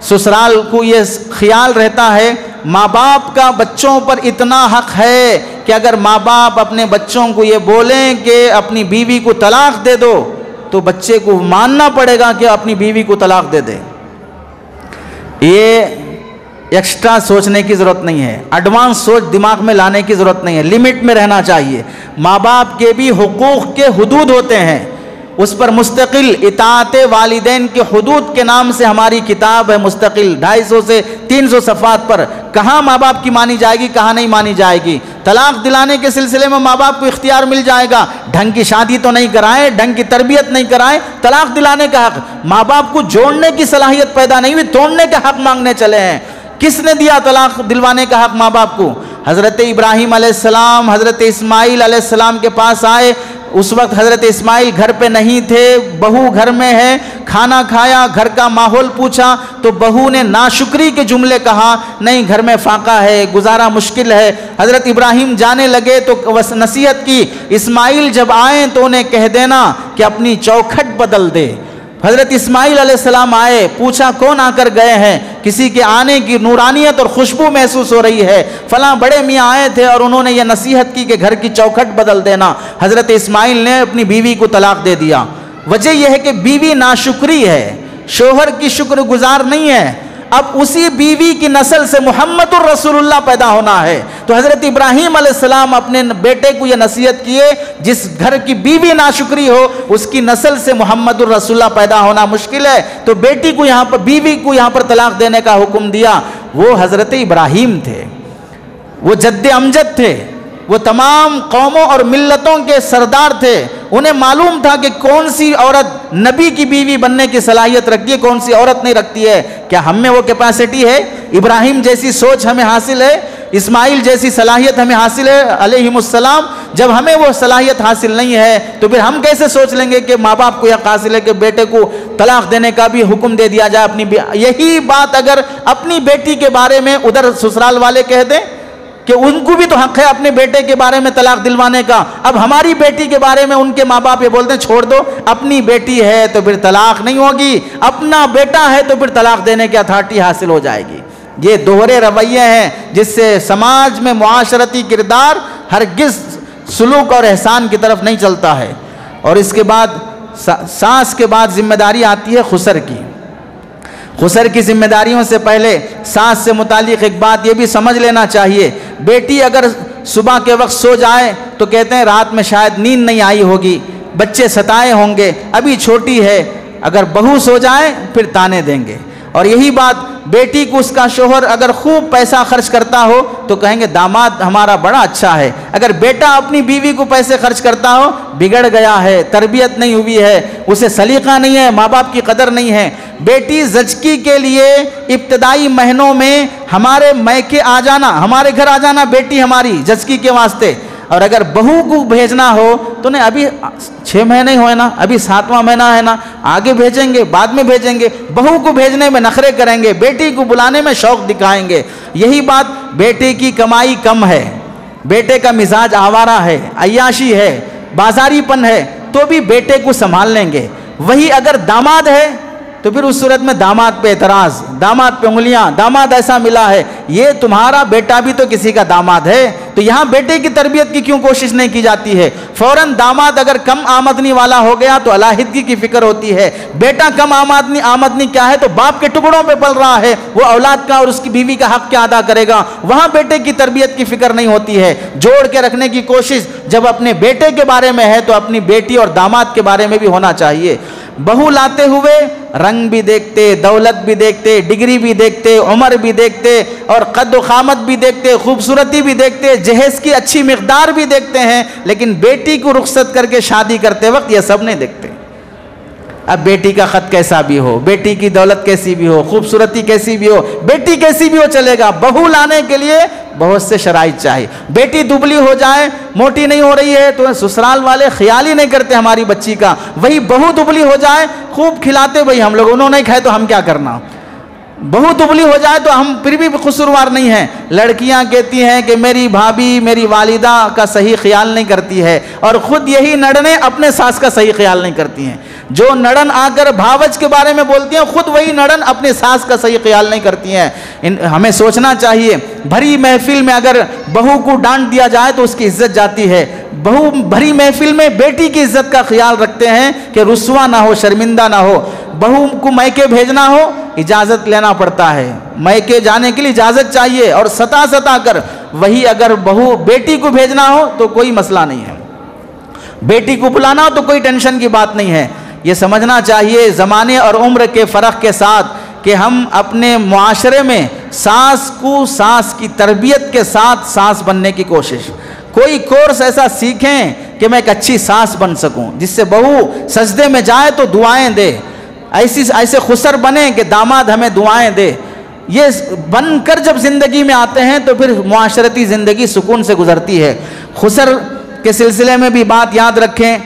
S1: سسرال کو یہ خیال رہتا ہے ماں باپ کا بچوں پر اتنا حق ہے کہ اگر ماں باپ اپنے بچوں کو یہ بولیں کہ اپنی بیوی کو طلاق دے دو تو بچے کو ماننا پڑے گا کہ اپنی بیوی کو طلاق دے دے۔ یہ ایکسٹرا سوچنے کی ضرورت نہیں ہے، ایڈوانس سوچ دماغ میں لانے کی ضرورت نہیں ہے، لمٹ میں رہنا چاہیے۔ ماں باپ کے بھی حقوق کے حدود ہوتے ہیں، اس پر مستقل اطاعت والدین کے حدود کے نام سے ہماری کتاب ہے مستقل 250 سے 300 صفحات پر، کہاں ماں باپ کی مانی جائے گی کہاں نہیں مانی جائے گی۔ طلاق دلانے کے سلسلے میں ماں باپ کو اختیار مل جائے گا، ڈھنگ کی شادی تو نہیں کرائیں، ڈھنگ کی تربیت نہیں کرائیں، طلاق دلانے کا حق۔ ماں باپ کو جوڑنے کی صلاحیت پیدا نہیں ہوئی، توڑنے کا حق مانگنے چلے ہیں۔ کس نے دیا طلاق دلوانے کا حق ماں باپ کو؟ حضرت ابراہیم علیہ السلام حضرت اسماعیل علیہ السلام کے پاس آئے، اس وقت حضرت اسماعیل گھر پہ نہیں تھے، بہو گھر میں ہے، کھانا کھایا، گھر کا ماحول پوچھا تو بہو نے ناشکری کے جملے کہا، نہیں گھر میں فاقہ ہے، گزارا مشکل ہے۔ حضرت ابراہیم جانے لگے تو نصیحت کی، اسماعیل جب آئیں تو انہیں کہہ دینا کہ اپنی چوکھٹ بدل دے۔ حضرت اسماعیل علیہ السلام آئے، پوچھا کون آ کر گئے ہیں؟ کسی کے آنے کی نورانیت اور خوشبو محسوس ہو رہی ہے، فلاں بڑے میاں آئے تھے اور انہوں نے یہ نصیحت کی کہ گھر کی چوکھٹ بدل دینا۔ حضرت اسماعیل نے اپنی بیوی کو طلاق دے دیا۔ وجہ یہ ہے کہ بیوی ناشکری ہے، شوہر کی شکر گزار نہیں ہے۔ اب اسی بیوی کی نسل سے محمد الرسول اللہ پیدا ہونا ہے۔ تو حضرت ابراہیم علیہ السلام اپنے بیٹے کو یہ نصیحت کیے، جس گھر کی بیوی ناشکری ہو اس کی نسل سے محمد الرسول اللہ پیدا ہونا مشکل ہے، تو بیٹی کو یہاں پر، بیوی کو یہاں پر طلاق دینے کا حکم دیا۔ وہ حضرت ابراہیم تھے، وہ جد امجد تھے، وہ تمام قوموں اور ملتوں کے سردار تھے، انہیں معلوم تھا کہ کون سی عورت نبی کی بیوی بننے کی صلاحیت رکھتی ہے، کون سی عورت نہیں رکھتی ہے۔ کیا ہم میں وہ کیپیسٹی ہے؟ ابراہیم جیسی سوچ ہمیں حاصل ہے، اسماعیل جیسی صلاحیت ہمیں حاصل ہے علیہم السلام؟ جب ہمیں وہ صلاحیت حاصل نہیں ہے تو پھر ہم کیسے سوچ لیں گے کہ ماں باپ کو یہ حاصل ہے کہ بیٹے کو طلاق دینے کا بھی حکم دے دیا جائے اپنی یہی بات اگر اپنی بیٹی کے بارے میں ادھر سسرال والے کہہ دیں کہ ان کو بھی تو حق ہے اپنے بیٹے کے بارے میں طلاق دلوانے کا، اب ہماری بیٹی کے بارے میں ان کے ماں باپ یہ بولتے ہیں چھوڑ دو، اپنی بیٹی ہے تو پھر طلاق نہیں ہوگی، اپنا بیٹا ہے تو پھر طلاق دینے کی اتھارٹی حاصل ہو جائے گی۔ یہ دوہرے رویے ہیں جس سے سماج میں معاشرتی کردار ہرگز سلوک اور احسان کی طرف نہیں چلتا ہے۔ اور اس کے بعد ساس کے بعد ذمہ داری آتی ہے خسر کی۔ خسر کی ذمہ داریوں سے پہلے ساس سے متعلق ایک بات یہ بھی سمجھ لینا چاہیے، بیٹی اگر صبح کے وقت سو جائے تو کہتے ہیں رات میں شاید نیند نہیں آئی ہوگی، بچے ستائے ہوں گے، ابھی چھوٹی ہے، اگر بہو سو جائے پھر تانے دیں گے۔ اور یہی بات بیٹی کو اس کا شوہر اگر خوب پیسہ خرچ کرتا ہو تو کہیں گے داماد ہمارا بڑا اچھا ہے، اگر بیٹا اپنی بیوی کو پیسے خرچ کرتا ہو بگڑ گیا ہے، تربیت نہیں ہوئی ہے، اسے سلیقہ نہیں ہے، ماں باپ کی قدر نہیں ہے۔ بیٹی زچگی کے لیے ابتدائی مہینوں میں ہمارے میکے آ جانا، ہمارے گھر آ جانا بیٹی ہماری زچگی کے واسطے، اور اگر بہو کو بھیجنا ہو تو نہیں ابھی 6 مہینے ہوئے نا، ابھی 7واں مہینہ ہے نا، آگے بھیجیں گے، بعد میں بھیجیں گے، بہو کو بھیجنے میں نخرے کریں گے، بیٹی کو بلانے میں شوق دکھائیں گے۔ یہی بات بیٹے کی کمائی کم ہے، بیٹے کا مزاج آوارہ ہے، عیاشی ہے، بازاری پن ہے، تو بھی بیٹے کو سنبھال لیں گے۔ وہی اگر داماد ہے تو پھر اس صورت میں داماد پہ اعتراض، داماد پہ انگلیاں، داماد ایسا ملا ہے، یہ تمہارا بیٹا بھی تو کسی کا داماد ہے، تو یہاں بیٹے کی تربیت کی کیوں کوشش نہیں کی جاتی ہے؟ فوراً داماد اگر کم آمدنی والا ہو گیا تو علیحدگی کی فکر ہوتی ہے، بیٹا کم آمدنی کیا ہے تو باپ کے ٹکڑوں پہ پل رہا ہے، وہ اولاد کا اور اس کی بیوی کا حق کیا ادا کرے گا؟ وہاں بیٹے کی تربیت کی فکر نہیں ہوتی ہے۔ جوڑ کے رکھنے کی کوشش جب اپنے بیٹے کے بارے میں ہے تو اپنی بیٹی اور داماد کے بارے میں بھی ہونا چاہیے۔ بہو لاتے ہوئے رنگ بھی دیکھتے، دولت بھی دیکھتے، ڈگری بھی دیکھتے، عمر بھی دیکھتے، اور قد و قامت بھی دیکھتے، خوبصورتی بھی دیکھتے، جہیز کی اچھی مقدار بھی دیکھتے ہیں، لیکن بیٹی کو رخصت کر کے شادی کرتے وقت یہ سب نہیں دیکھتے۔ اب بیٹی کا خط کیسا بھی ہو، بیٹی کی دولت کیسی بھی ہو، خوبصورتی کیسی بھی ہو، بیٹی کیسی بھی ہو چلے گا، بہو لانے کے لیے بہت سے شرائط چاہیے۔ بیٹی دبلی ہو جائے، موٹی نہیں ہو رہی ہے تو سسرال والے خیال ہی نہیں کرتے ہماری بچی کا، وہی بہو دبلی ہو جائے، خوب کھلاتے بھئی ہم لوگ، انہوں نے کھائے تو ہم کیا کرنا، بہو دبلی ہو جائے تو ہم پھر بھی قصوروار نہیں ہیں۔ لڑکیاں کہتی ہیں کہ میری بھابھی میری والدہ کا صحیح خیال نہیں کرتی ہے، اور خود یہی نڑنیں اپنے ساس کا صحیح خیال نہیں کرتی ہیں۔ جو نڑن آ کر بھاوج کے بارے میں بولتی ہیں، خود وہی نڑن اپنے ساس کا صحیح خیال نہیں کرتی ہیں۔ ہمیں سوچنا چاہیے، بھری محفل میں اگر بہو کو ڈانٹ دیا جائے تو اس کی عزت جاتی ہے، بہو بھری محفل میں بیٹی کی عزت کا خیال رکھتے ہیں کہ رسوا نہ ہو، شرمندہ نہ ہو۔ بہو کو میکے بھیجنا ہو اجازت لینا پڑتا ہے، میکے جانے کے لیے اجازت چاہیے، اور ستا کر۔ وہی اگر بہو بیٹی کو بھیجنا ہو تو کوئی مسئلہ نہیں ہے، بیٹی کو بلانا ہو تو کوئی ٹینشن کی بات نہیں ہے۔ یہ سمجھنا چاہیے زمانے اور عمر کے فرق کے ساتھ کہ ہم اپنے معاشرے میں ساس کو ساس کی تربیت کے ساتھ ساس بننے کی کوشش، کوئی کورس ایسا سیکھیں کہ میں ایک اچھی ساس بن سکوں، جس سے بہو سجدے میں جائے تو دعائیں دے، ایسے خسر بنے کہ داماد ہمیں دعائیں دے۔ یہ بن کر جب زندگی میں آتے ہیں تو پھر معاشرتی زندگی سکون سے گزرتی ہے۔ خسر کے سلسلے میں بھی بات یاد رکھیں،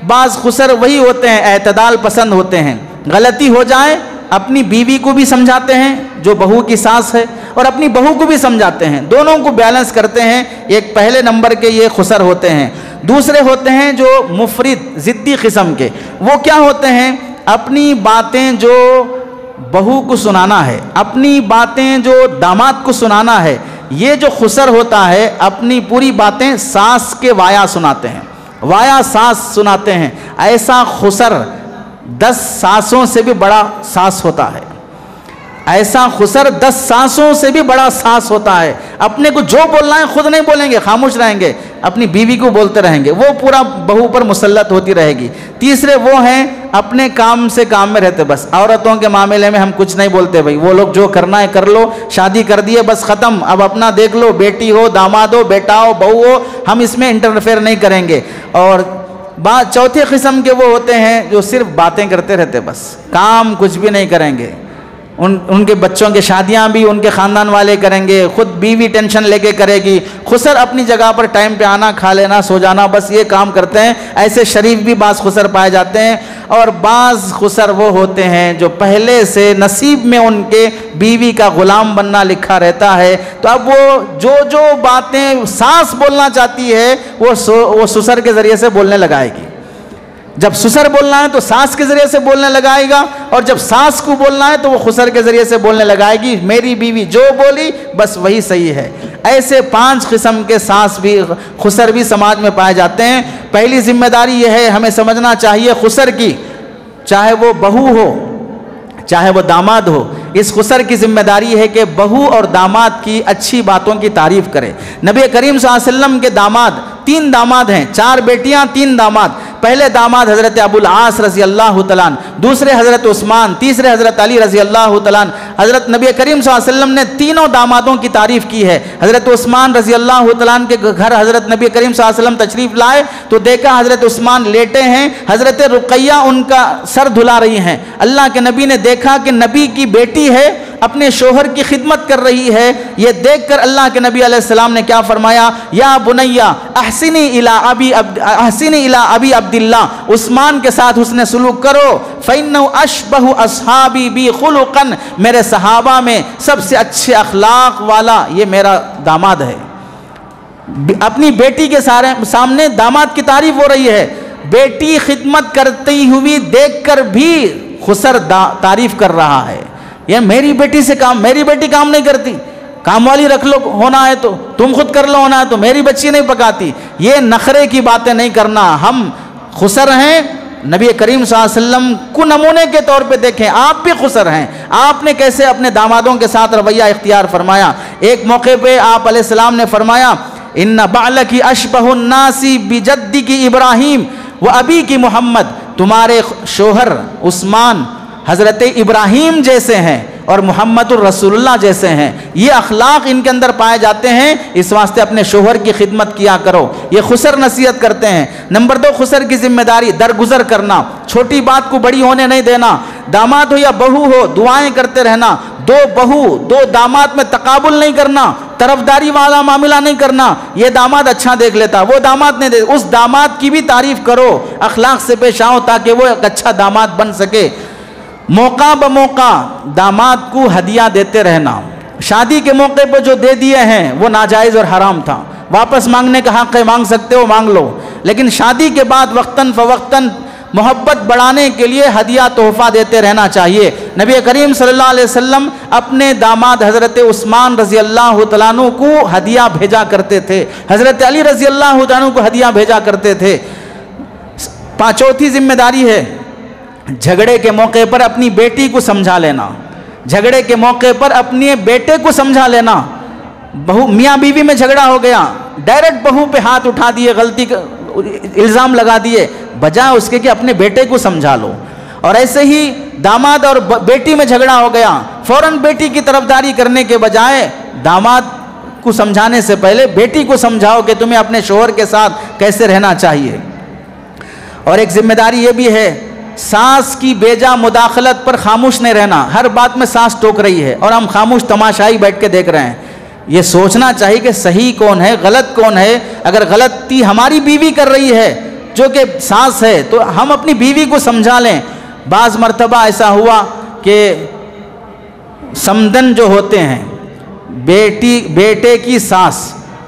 S1: بعض خسر وہی ہوتے ہیں اعتدال پسند ہوتے ہیں، غلطی ہو جائے اپنی بیوی کو بھی سمجھاتے ہیں جو بہو کی ساس ہے، اور اپنی بہو کو بھی سمجھاتے ہیں، دونوں کو بیلنس کرتے ہیں۔ ایک پہلے نمبر کے یہ خسر ہوتے ہیں۔ دوسرے ہوتے ہیں جو مفرد ضدی قسم کے، وہ کیا ہوتے ہیں؟ اپنی باتیں جو بہو کو سنانا ہے، اپنی باتیں جو داماد کو سنانا ہے، یہ جو خسر ہوتا ہے اپنی پوری باتیں ساس کے وایا سناتے ہیں، وایا ساس سناتے ہیں۔ ایسا خسر 10 ساسوں سے بھی بڑا ساس ہوتا ہے۔ ایسا خسر 10 سانسوں سے بھی بڑا سانس ہوتا ہے. اپنے کو جو بولنا ہے خود نہیں بولیں گے, خاموش رہیں گے, اپنی بیوی کو بولتے رہیں گے, وہ پورا بہو پر مسلط ہوتی رہے گی. تیسرے وہ ہیں اپنے کام سے کام میں رہتے, بس عورتوں کے معاملے میں ہم کچھ نہیں بولتے, بھائی وہ لوگ جو کرنا ہے کر لو, شادی کر دیے بس ختم, اب اپنا دیکھ لو, بیٹی ہو, داماد ہو, بیٹا ہو, بہو ہو, ہم اس میں انٹرفیئر نہیں کریں گے. اور چوتھے قسم کے وہ ہوتے ہیں جو صرف باتیں کرتے رہتے, بس کام کچھ بھی نہیں کریں گے. ان کے بچوں کے شادیاں بھی ان کے خاندان والے کریں گے, خود بیوی ٹینشن لے کے کرے گی. خسر اپنی جگہ پر ٹائم پہ آنا, کھا لینا, سو جانا, بس یہ کام کرتے ہیں. ایسے شریف بھی بعض خسر پائے جاتے ہیں. اور بعض خسر وہ ہوتے ہیں جو پہلے سے نصیب میں ان کے بیوی کا غلام بننا لکھا رہتا ہے, تو اب وہ جو باتیں ساس بولنا چاہتی ہے وہ سسر کے ذریعے سے بولنے لگائے گی. جب سسر بولنا ہے تو ساس کے ذریعے سے بولنے لگائے گا, اور جب ساس کو بولنا ہے تو وہ خسر کے ذریعے سے بولنے لگائے گی. میری بیوی جو بولی بس وہی صحیح ہے. ایسے 5 قسم کے ساس بھی خسر بھی سماج میں پائے جاتے ہیں. پہلی ذمہ داری یہ ہے ہمیں سمجھنا چاہیے خسر کی, چاہے وہ بہو ہو چاہے وہ داماد ہو, اس خسر کی ذمہ داری ہے کہ بہو اور داماد کی اچھی باتوں کی تعریف کرے. نبی کریم صلی اللہ علیہ وسلم کے داماد 3 داماد ہیں, 4 بیٹیاں 3 داماد. پہلے داماد حضرت ابو العاص رضی اللہ تعالیٰ عنہ, دوسرے حضرت عثمان, تیسرے حضرت علی رضی اللہ تعالیٰ عنہ. حضرت نبی کریم صلی اللہ علیہ وسلم نے تینوں دامادوں کی تعریف کی ہے. حضرت عثمان رضی اللہ تعالیٰ عنہ کے گھر حضرت نبی کریم صلی اللہ علیہ وسلم تشریف لائے تو دیکھا حضرت عثمان لیٹے ہیں, حضرت رقیہ ان کا سر دھلا رہی ہیں. اللہ کے نبی نے دیکھا کہ نبی کی بیٹی ہے, اپنے شوہر کی خدمت کر رہی ہے. یہ دیکھ کر اللہ کے نبی علیہ السلام نے کیا فرمایا, یا بنیا احسنی الی ابی عبداللہ, عثمان کے ساتھ حسن سلوک کرو. فإنه اشبہ اصحابی بی خلقا, میرے صحابہ میں سب سے اچھے اخلاق والا یہ میرا داماد ہے. اپنی بیٹی کے سامنے داماد کی تعریف ہو رہی ہے. بیٹی خدمت کرتی ہوئی دیکھ کر بھی خسر تعریف کر رہا ہے. یہ میری بیٹی سے کام, میری بیٹی کام نہیں کرتی, کام والی رکھ لو ہونا ہے تو, تم خود کر لو ہونا ہے تو, میری بچی نہیں پکاتی. یہ نخرے کی باتیں نہیں کرنا. ہم خسر ہیں, نبی کریم صلی اللہ علیہ وسلم کو نمونے کے طور پہ دیکھیں, آپ بھی خسر ہیں. آپ نے کیسے اپنے دامادوں کے ساتھ رویہ اختیار فرمایا. ایک موقع پہ آپ علیہ السلام نے فرمایا, ان بعلکی اشبہ الناس بجدک ابراہیم و ابیک محمد, تمہارے شوہر عثمان حضرت ابراہیم جیسے ہیں اور محمد الرسول اللہ جیسے ہیں. یہ اخلاق ان کے اندر پائے جاتے ہیں, اس واسطے اپنے شوہر کی خدمت کیا کرو. یہ خسر نصیحت کرتے ہیں. نمبر 2 خسر کی ذمہ داری درگزر کرنا, چھوٹی بات کو بڑی ہونے نہیں دینا. داماد ہو یا بہو ہو دعائیں کرتے رہنا. 2 بہو 2 داماد میں تقابل نہیں کرنا, طرفداری والا معاملہ نہیں کرنا. یہ داماد اچھا دیکھ لیتا, وہ داماد نہیں دیکھ, اس داماد کی بھی تعریف کرو, اخلاق سے پیش آؤ تاکہ وہ ایک اچھا داماد بن سکے. موقع بموقع داماد کو ہدیہ دیتے رہنا. شادی کے موقع پہ جو دے دیے ہیں وہ ناجائز اور حرام تھا, واپس مانگنے کا حق ہے, مانگ سکتے ہو مانگ لو. لیکن شادی کے بعد وقتاً فوقتاً محبت بڑھانے کے لیے ہدیہ تحفہ دیتے رہنا چاہیے. نبی کریم صلی اللہ علیہ وسلم اپنے داماد حضرت عثمان رضی اللہ تعالیٰ عنہ کو ہدیہ بھیجا کرتے تھے, حضرت علی رضی اللہ تعالیٰ عنہ کو ہدیہ بھیجا کرتے تھے. 5 ذمہ داری ہے جھگڑے کے موقع پر اپنی بیٹی کو سمجھا لینا. جھگڑے کے موقع پر اپنے بیٹے کو سمجھا لینا. بہو میاں بیوی میں جھگڑا ہو گیا, ڈائریکٹ بہو پہ ہاتھ اٹھا دیے, غلطی کا الزام لگا دیے, بجائے اس کے کہ اپنے بیٹے کو سمجھا لو. اور ایسے ہی داماد اور بیٹی میں جھگڑا ہو گیا, فوراً بیٹی کی طرفداری کرنے کے بجائے داماد کو سمجھانے سے پہلے بیٹی کو سمجھاؤ کہ تمہیں اپنے شوہر کے ساتھ کیسے رہنا چاہیے. اور ایک ذمہ داری یہ بھی ہے, ساس کی بیجا مداخلت پر خاموش نہیں رہنا. ہر بات میں ساس ٹوک رہی ہے اور ہم خاموش تماشائی بیٹھ کے دیکھ رہے ہیں. یہ سوچنا چاہیے کہ صحیح کون ہے, غلط کون ہے. اگر غلطی ہماری بیوی کر رہی ہے جو کہ ساس ہے تو ہم اپنی بیوی کو سمجھا لیں. بعض مرتبہ ایسا ہوا کہ سمدن جو ہوتے ہیں, بیٹے کی ساس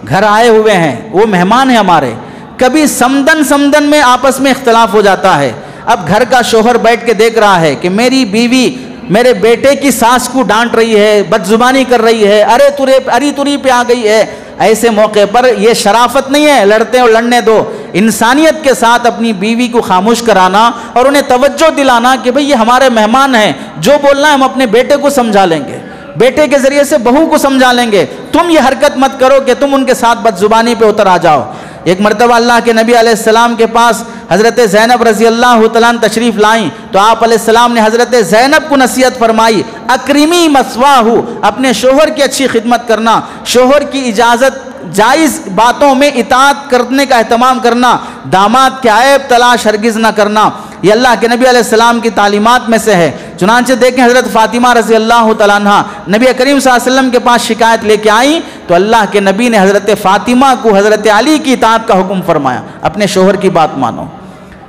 S1: گھر آئے ہوئے ہیں, وہ مہمان ہیں ہمارے, کبھی سمدن میں آپس میں اختلاف ہو جاتا ہے. اب گھر کا شوہر بیٹھ کے دیکھ رہا ہے کہ میری بیوی میرے بیٹے کی ساس کو ڈانٹ رہی ہے, بدزبانی کر رہی ہے, اری تری پہ آ گئی ہے. ایسے موقع پر یہ شرافت نہیں ہے, لڑتے اور لڑنے دو. انسانیت کے ساتھ اپنی بیوی کو خاموش کرانا اور انہیں توجہ دلانا کہ بھئی یہ ہمارے مہمان ہیں، جو بولنا ہے ہم اپنے بیٹے کو سمجھا لیں گے، بیٹے کے ذریعے سے بہو کو سمجھا لیں گے، تم یہ حرکت مت کرو کہ تم ان کے ساتھ بد زبانی پہ اتر آ جاؤ۔ ایک مرتبہ اللہ کے نبی علیہ السلام کے پاس حضرت زینب رضی اللہ تعالیٰ عنہ تشریف لائیں تو آپ علیہ السلام نے حضرت زینب کو نصیحت فرمائی، اکرمی مثواہو، اپنے شوہر کی اچھی خدمت کرنا، شوہر کی اجازت جائز باتوں میں اطاعت کرنے کا اہتمام کرنا، داماد کے عیب تلاش ہرگز نہ کرنا، یہ اللہ کے نبی علیہ السلام کی تعلیمات میں سے ہے۔ چنانچہ دیکھیں حضرت فاطمہ رضی اللہ تعالیٰ عنہ نبی کریم صلی اللہ علیہ وسلم کے پاس شکایت لے کے آئیں تو اللہ کے نبی نے حضرت فاطمہ کو حضرت علی کی اطاعت کا حکم فرمایا، اپنے شوہر کی بات مانو۔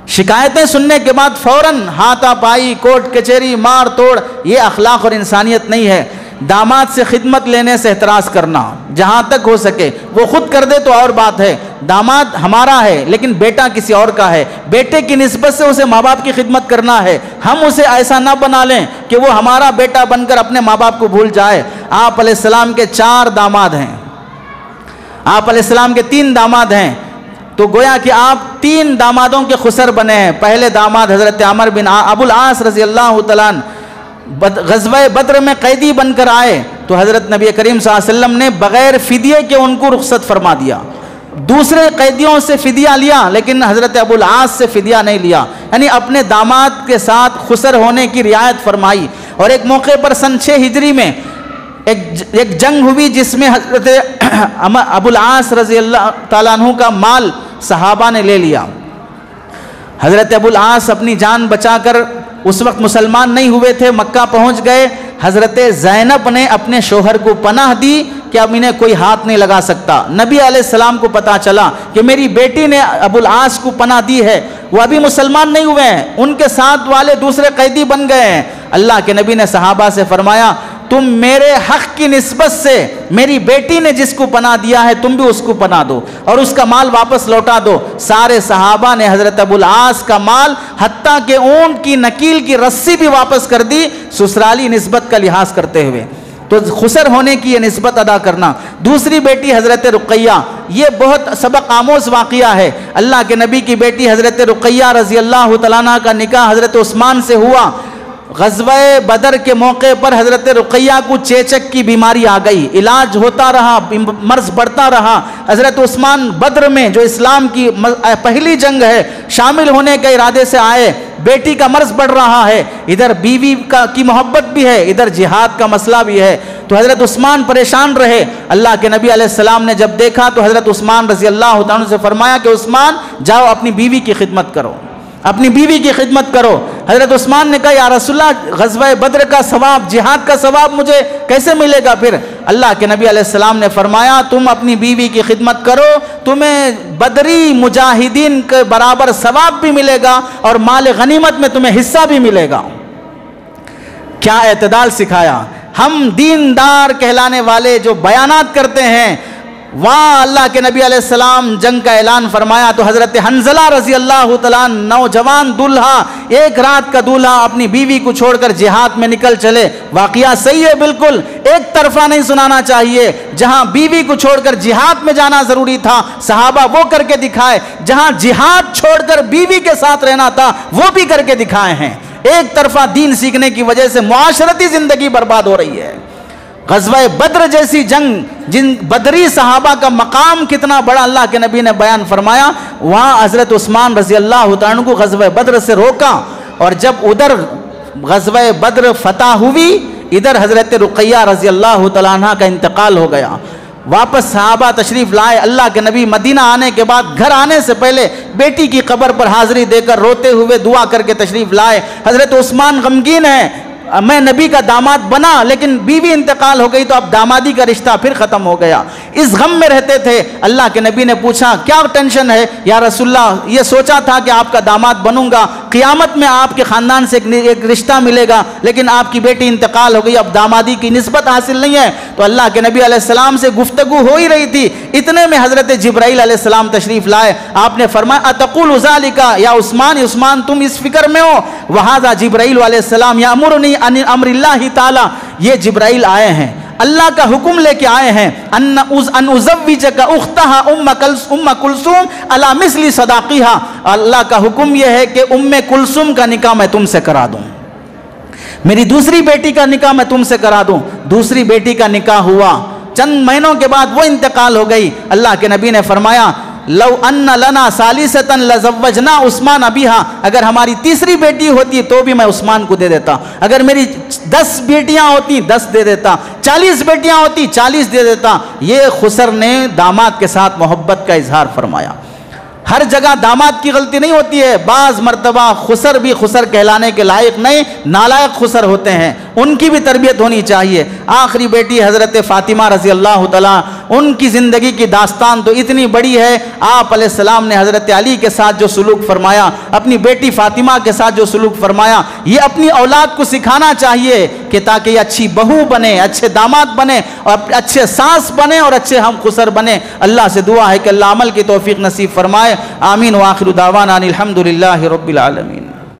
S1: شکایتیں سننے کے بعد فوراً ہاتھا پائی، کوٹ کچہری، مار توڑ، یہ اخلاق اور انسانیت نہیں ہے۔ داماد سے خدمت لینے سے احتراز کرنا جہاں تک ہو سکے، وہ خود کر دے تو اور بات ہے، داماد ہمارا ہے لیکن بیٹا کسی اور کا ہے، بیٹے کی نسبت سے اسے ماں باپ کی خدمت کرنا ہے، ہم اسے ایسا نہ بنا لیں کہ وہ ہمارا بیٹا بن کر اپنے ماں باپ کو بھول جائے۔ آپ علیہ السلام کے 4 داماد ہیں، آپ علیہ السلام کے 3 داماد ہیں، تو گویا کہ آپ 3 دامادوں کے خسر بنے ہیں۔ پہلے داماد حضرت عمر بن ابو العاص رضی اللہ تعالیٰ عنہ غزوہ بدر میں قیدی بن کر آئے تو حضرت نبی کریم صلی اللہ علیہ وسلم نے بغیر فدیے کے ان کو رخصت فرما دیا۔ دوسرے قیدیوں سے فدیہ لیا لیکن حضرت ابو العاص سے فدیہ نہیں لیا، یعنی اپنے داماد کے ساتھ خسر ہونے کی رعایت فرمائی۔ اور ایک موقع پر سن 6 ہجری میں ایک جنگ ہوئی جس میں حضرت ابو العاص رضی اللہ تعالیٰ عنہ کا مال صحابہ نے لے لیا۔ حضرت ابو العاص اپنی جان بچا کر اس وقت مسلمان نہیں ہوئے تھے، مکہ پہنچ گئے۔ حضرت زینب نے اپنے شوہر کو پناہ دی کہ اب انہیں کوئی ہاتھ نہیں لگا سکتا۔ نبی علیہ السلام کو پتا چلا کہ میری بیٹی نے ابو العاص کو پناہ دی ہے، وہ ابھی مسلمان نہیں ہوئے ہیں، ان کے ساتھ والے دوسرے قیدی بن گئے ہیں۔ اللہ کے نبی نے صحابہ سے فرمایا تم میرے حق کی نسبت سے میری بیٹی نے جس کو پناہ دیا ہے تم بھی اس کو پناہ دو اور اس کا مال واپس لوٹا دو۔ سارے صحابہ نے حضرت ابو العاص کا مال حتیٰ کہ اونٹ کی نکیل کی رسی بھی واپس کر دی، سسرالی نسبت کا لحاظ کرتے ہوئے۔ تو خسر ہونے کی یہ نسبت ادا کرنا۔ دوسری بیٹی حضرت رقیہ، یہ بہت سبق آموز واقعہ ہے۔ اللہ کے نبی کی بیٹی حضرت رقیہ رضی اللہ تعالیٰ عنہ کا نکاح حضرت عثمان سے ہوا۔ غزوہ بدر کے موقع پر حضرت رقیہ کو چیچک کی بیماری آ گئی، علاج ہوتا رہا، مرض بڑھتا رہا۔ حضرت عثمان بدر میں جو اسلام کی پہلی جنگ ہے شامل ہونے کے ارادے سے آئے، بیٹی کا مرض بڑھ رہا ہے، ادھر بیوی کی محبت بھی ہے، ادھر جہاد کا مسئلہ بھی ہے، تو حضرت عثمان پریشان رہے۔ اللہ کے نبی علیہ السلام نے جب دیکھا تو حضرت عثمان رضی اللہ عنہ سے فرمایا کہ عثمان جاؤ اپنی بیوی کی خدمت کرو، اپنی بیوی کی خدمت کرو۔ حضرت عثمان نے کہا یا رسول اللہ غزوہ بدر کا ثواب، جہاد کا ثواب مجھے کیسے ملے گا؟ پھر اللہ کے نبی علیہ السلام نے فرمایا تم اپنی بیوی کی خدمت کرو، تمہیں بدری مجاہدین کے برابر ثواب بھی ملے گا اور مال غنیمت میں تمہیں حصہ بھی ملے گا۔ کیا اعتدال سکھایا! ہم دیندار کہلانے والے جو بیانات کرتے ہیں، وہاں اللہ کے نبی علیہ السلام جنگ کا اعلان فرمایا تو حضرت حنظلہ رضی اللہ تعالیٰ نوجوان دولہا، ایک رات کا دولہا، اپنی بیوی کو چھوڑ کر جہاد میں نکل چلے۔ واقعہ صحیح ہے، بالکل ایک طرفہ نہیں سنانا چاہیے۔ جہاں بیوی کو چھوڑ کر جہاد میں جانا ضروری تھا صحابہ وہ کر کے دکھائے، جہاں جہاد چھوڑ کر بیوی کے ساتھ رہنا تھا وہ بھی کر کے دکھائے ہیں۔ ایک طرفہ دین سیکھنے کی وجہ سے معاشرتی زندگی برباد ہو رہی ہے۔ غزوہ بدر جیسی جنگ، جن بدری صحابہ کا مقام کتنا بڑا اللہ کے نبی نے بیان فرمایا، وہاں حضرت عثمان رضی اللہ تعالیٰ عنہ کو غزوہ بدر سے روکا، اور جب ادھر غزوہ بدر فتح ہوئی، ادھر حضرت رقیہ رضی اللہ تعالیٰ عنہ کا انتقال ہو گیا۔ واپس صحابہ تشریف لائے۔ اللہ کے نبی مدینہ آنے کے بعد گھر آنے سے پہلے بیٹی کی قبر پر حاضری دے کر روتے ہوئے دعا کر کے تشریف لائے۔ حضرت عثمان غمگین ہے، میں نبی کا داماد بنا لیکن بیوی انتقال ہو گئی تو اب دامادی کا رشتہ پھر ختم ہو گیا، اس غم میں رہتے تھے۔ اللہ کے نبی نے پوچھا کیا ٹینشن ہے یا رسول اللہ؟ یہ سوچا تھا کہ آپ کا داماد بنوں گا، قیامت میں آپ کے خاندان سے ایک رشتہ ملے گا، لیکن آپ کی بیٹی انتقال ہو گئی، اب دامادی کی نسبت حاصل نہیں ہے۔ تو اللہ کے نبی علیہ السلام سے گفتگو ہو ہی رہی تھی، اتنے میں حضرت جبرائیل علیہ السلام تشریف لائے۔ آپ نے فرمایا اتقول ذالک یا عثمان تم اس فکر میں ہو؟ وہذا جبرائیل علیہ السلام یامرنی ان امر اللہ تعالی، یہ جبرائیل آئے ہیں اللہ کا حکم لے کے آئے ہیں ان ازوجک اختہا ام کلثوم علی مثل صداقیہا، اللہ کا حکم یہ ہے کہ ام کلثوم کا نکاح میں تم سے کرا دوں، میری دوسری بیٹی کا نکاح میں تم سے کرا دوں۔ دوسری بیٹی کا نکاح ہوا، چند مہینوں کے بعد وہ انتقال ہو گئی۔ اللہ کے نبی نے فرمایا لو ان لنا ثالثۃ لزوجنا عثمان بها، اگر ہماری تیسری بیٹی ہوتی تو بھی میں عثمان کو دے دیتا، اگر میری 10 بیٹیاں ہوتی 10 دے دیتا، 40 بیٹیاں ہوتی 40 دے دیتا۔ یہ خسر نے داماد کے ساتھ محبت کا اظہار فرمایا۔ ہر جگہ داماد کی غلطی نہیں ہوتی ہے، بعض مرتبہ خسر بھی خسر کہلانے کے لائق نہیں، نالائق خسر ہوتے ہیں، ان کی بھی تربیت ہونی چاہیے۔ آخری بیٹی حضرت فاطمہ رضی اللہ تعالیٰ، ان کی زندگی کی داستان تو اتنی بڑی ہے۔ آپ علیہ السلام نے حضرت علی کے ساتھ جو سلوک فرمایا، اپنی بیٹی فاطمہ کے ساتھ جو سلوک فرمایا، یہ اپنی اولاد کو سکھانا چاہیے کہ تاکہ یہ اچھی بہو بنے، اچھے داماد بنے، اور اچھے ساس بنے، اور اچھے ہم خسر بنے۔ اللہ سے دعا ہے کہ اللہ عمل کی توفیق نصیب فرمائے۔ آمین۔ وآخر دعوانا الحمدللہ رب العالمین۔